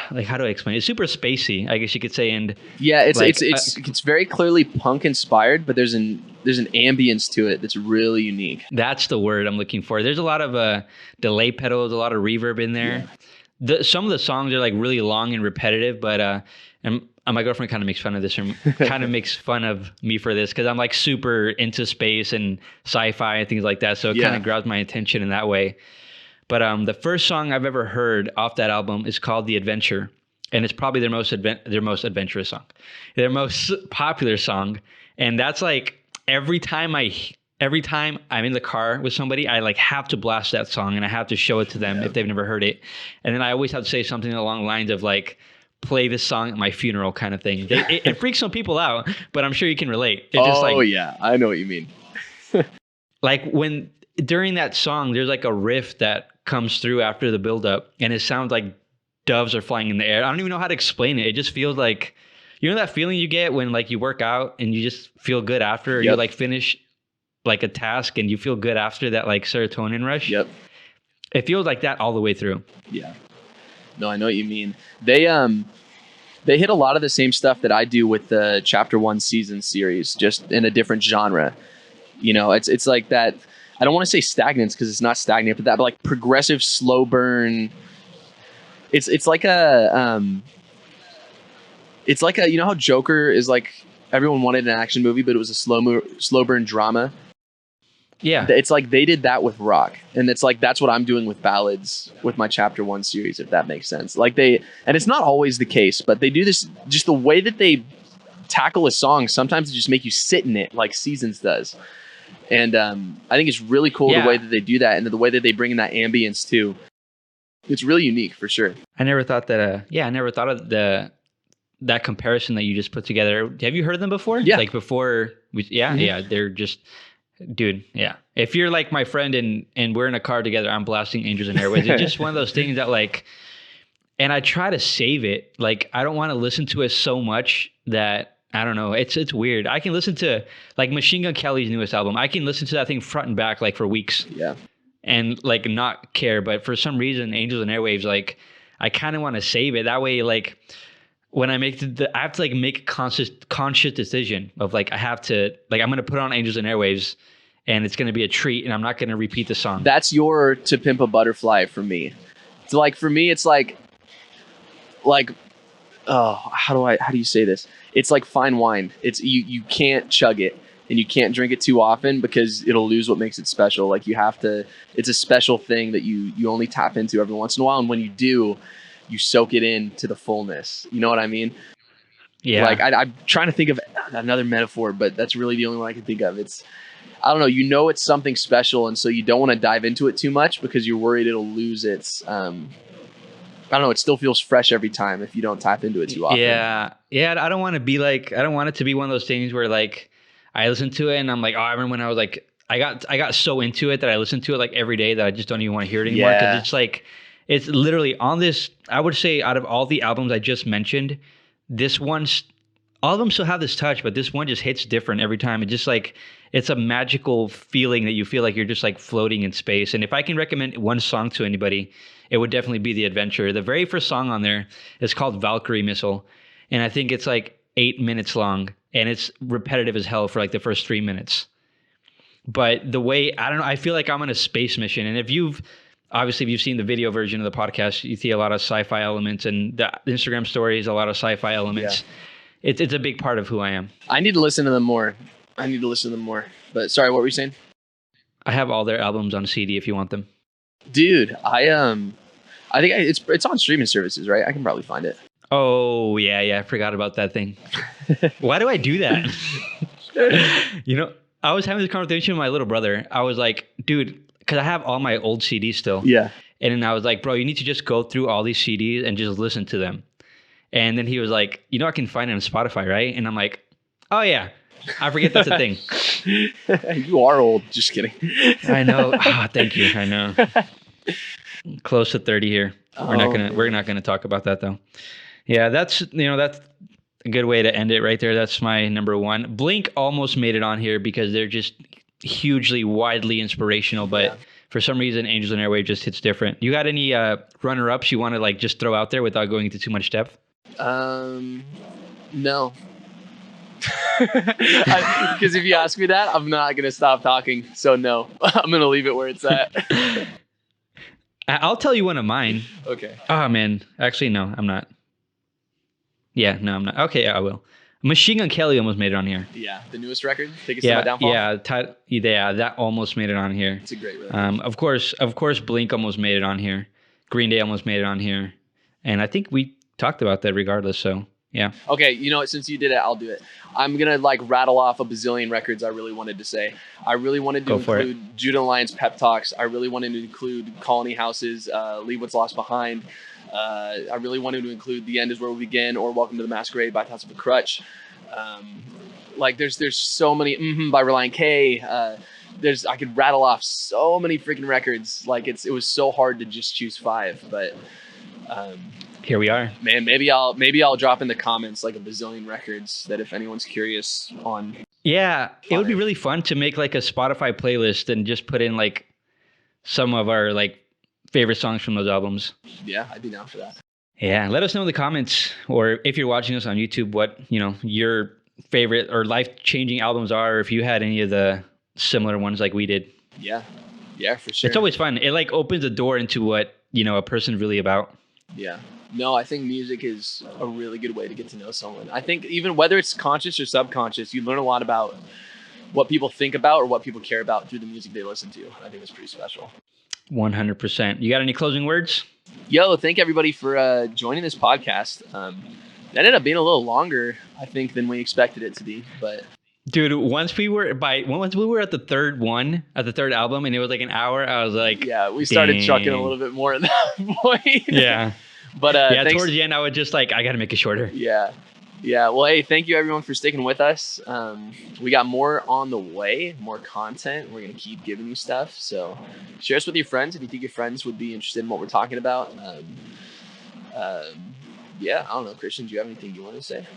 like, how do I explain it? It's super spacey, I guess you could say. And yeah, like, it's very clearly punk inspired, but there's an ambience to it that's really unique. That's the word I'm looking for. There's a lot of delay pedals, a lot of reverb in there. Yeah. Some of the songs are like really long and repetitive, but and my girlfriend kind of makes fun of this, or kind of makes fun of me for this, because I'm like super into space and sci-fi and things like that. So it kind of grabs my attention in that way. But the first song I've ever heard off that album is called "The Adventure," and it's probably their most adventurous song, their most popular song. And that's like every time I'm in the car with somebody, I like have to blast that song and I have to show it to them if they've never heard it. And then I always have to say something along the lines of like, play this song at my funeral kind of thing. It freaks some people out, but I'm sure you can relate. Yeah, I know what you mean. Like when during that song, there's like a riff that comes through after the buildup, and it sounds like doves are flying in the air. I don't even know how to explain it. It just feels like, that feeling you get when like you work out and you just feel good after, or you like finish like a task and you feel good after that, like serotonin rush. Yep. It feels like that all the way through. Yeah. No, I know what you mean. They hit a lot of the same stuff that I do with the Chapter 1 season series, just in a different genre. It's like that. I don't want to say stagnance because it's not stagnant, but like progressive slow burn. It's like a how Joker is like, everyone wanted an action movie, but it was a slow burn drama. Yeah. It's like they did that with rock. And it's like, that's what I'm doing with ballads with my Chapter 1 series, if that makes sense. Like and it's not always the case, but they do this, just the way that they tackle a song, sometimes they just make you sit in it like Seasons does. And I think it's really cool the way that they do that, and the way that they bring in that ambience too. It's really unique for sure. I never thought that, I never thought of that comparison that you just put together. Have you heard them before? Yeah. Like before, they're just... Dude, yeah. If you're like my friend and we're in a car together, I'm blasting Angels and Airwaves. It's just one of those things that like, and I try to save it. Like, I don't want to listen to it so much that, I don't know, it's weird. I can listen to like Machine Gun Kelly's newest album. I can listen to that thing front and back like for weeks. Yeah. And like not care. But for some reason, Angels and Airwaves, like I kind of want to save it. That way, like when I make I have to like make a conscious decision of like, I have to, like, I'm going to put on Angels and Airwaves and it's going to be a treat and I'm not going to repeat the song. That's your To Pimp a Butterfly for me. It's like, for me, it's like how do you say this? It's like fine wine. It's you can't chug it and you can't drink it too often because it'll lose what makes it special. Like you have to, it's a special thing that you only tap into every once in a while. And when you do, you soak it in to the fullness. You know what I mean? Yeah. Like I'm trying to think of another metaphor, but that's really the only one I can think of. It's, I don't know, it's something special. And so you don't want to dive into it too much because you're worried it'll lose its, I don't know. It still feels fresh every time if you don't tap into it too often. Yeah. I don't want to be like, I don't want it to be one of those things where like I listen to it and I'm like, oh, I remember when I was like, I got so into it that I listened to it like every day that I just don't even want to hear it anymore. Because it's like, it's literally on this, I would say out of all the albums I just mentioned, this one's, all of them still have this touch, but this one just hits different every time. It just like, it's a magical feeling that you feel like you're just like floating in space. And if I can recommend one song to anybody, it would definitely be The Adventure. The very first song on there is called Valkyrie Missile. And I think it's like 8 minutes long and it's repetitive as hell for like the first 3 minutes. But the way, I don't know, I feel like I'm on a space mission. And if you've seen the video version of the podcast, you see a lot of sci-fi elements and the Instagram stories, a lot of sci-fi elements. Yeah. It's a big part of who I am. I need to listen to them more. But sorry, what were you saying? I have all their albums on CD if you want them. Dude, I think it's on streaming services, right? I can probably find it. Oh, yeah. I forgot about that thing. Why do I do that? You know, I was having this conversation with my little brother. I was like, dude, because I have all my old CDs still. Yeah. And then I was like, bro, you need to just go through all these CDs and just listen to them. And then he was like, you know, I can find it on Spotify, right? And I'm like, oh, yeah. I forget that's a thing. You are old. Just kidding. I know. Oh, thank you. I know. Close to 30 here. We're not gonna talk about that though. Yeah, that's a good way to end it right there. That's my number one. Blink almost made it on here because they're just hugely, widely inspirational, but for some reason, Angels and Airwave just hits different. You got any runner-ups you want to like just throw out there without going into too much depth? No. Because if you ask me that, I'm not going to stop talking. So no, I'm going to leave it where it's at. I'll tell you one of mine. Okay. Oh, man. Actually, no, I'm not. Yeah, no, I'm not. Okay, I will. Machine Gun Kelly almost made it on here. Yeah, the newest record, Tickets to My Downfall. Yeah, that almost made it on here. It's a great record. Of course, Blink almost made it on here. Green Day almost made it on here. And I think we talked about that regardless, so... Yeah. Okay, you know what? Since you did it, I'll do it. I'm going to like rattle off a bazillion records I really wanted to say. I really wanted to include Judah and Lion's Pep Talks. I really wanted to include Colony House's Leave What's Lost Behind. I really wanted to include The End Is Where We Begin or Welcome to the Masquerade by Thoughts of a Crutch. Like there's so many by Reliant K. I could rattle off so many freaking records. Like it was so hard to just choose 5, but here we are. Man, maybe I'll drop in the comments like a bazillion records that if anyone's curious on. Yeah, it would be really fun to make like a Spotify playlist and just put in like some of our like favorite songs from those albums. Yeah, I'd be down for that. Yeah, let us know in the comments, or if you're watching us on YouTube, what your favorite or life-changing albums are, or if you had any of the similar ones like we did. Yeah, for sure. It's always fun. It like opens the door into what a person's really about. Yeah. No, I think music is a really good way to get to know someone. I think even whether it's conscious or subconscious, you learn a lot about what people think about or what people care about through the music they listen to. I think it's pretty special. 100%. You got any closing words? Yo, thank everybody for joining this podcast. That ended up being a little longer, I think, than we expected it to be. But dude, once we were at the third album, and it was like an hour, I was like, yeah, we started chucking a little bit more at that point. Yeah. But towards the end, I was just like, I got to make it shorter. Yeah. Well, hey, thank you everyone for sticking with us. We got more on the way, more content. We're gonna keep giving you stuff. So share us with your friends if you think your friends would be interested in what we're talking about. Yeah, I don't know, Christian. Do you have anything you want to say?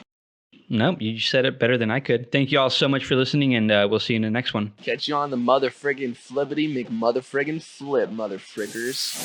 Nope, you said it better than I could. Thank you all so much for listening, and we'll see you in the next one. Catch you on the mother friggin' flippity, make mother friggin' flip, mother friggers.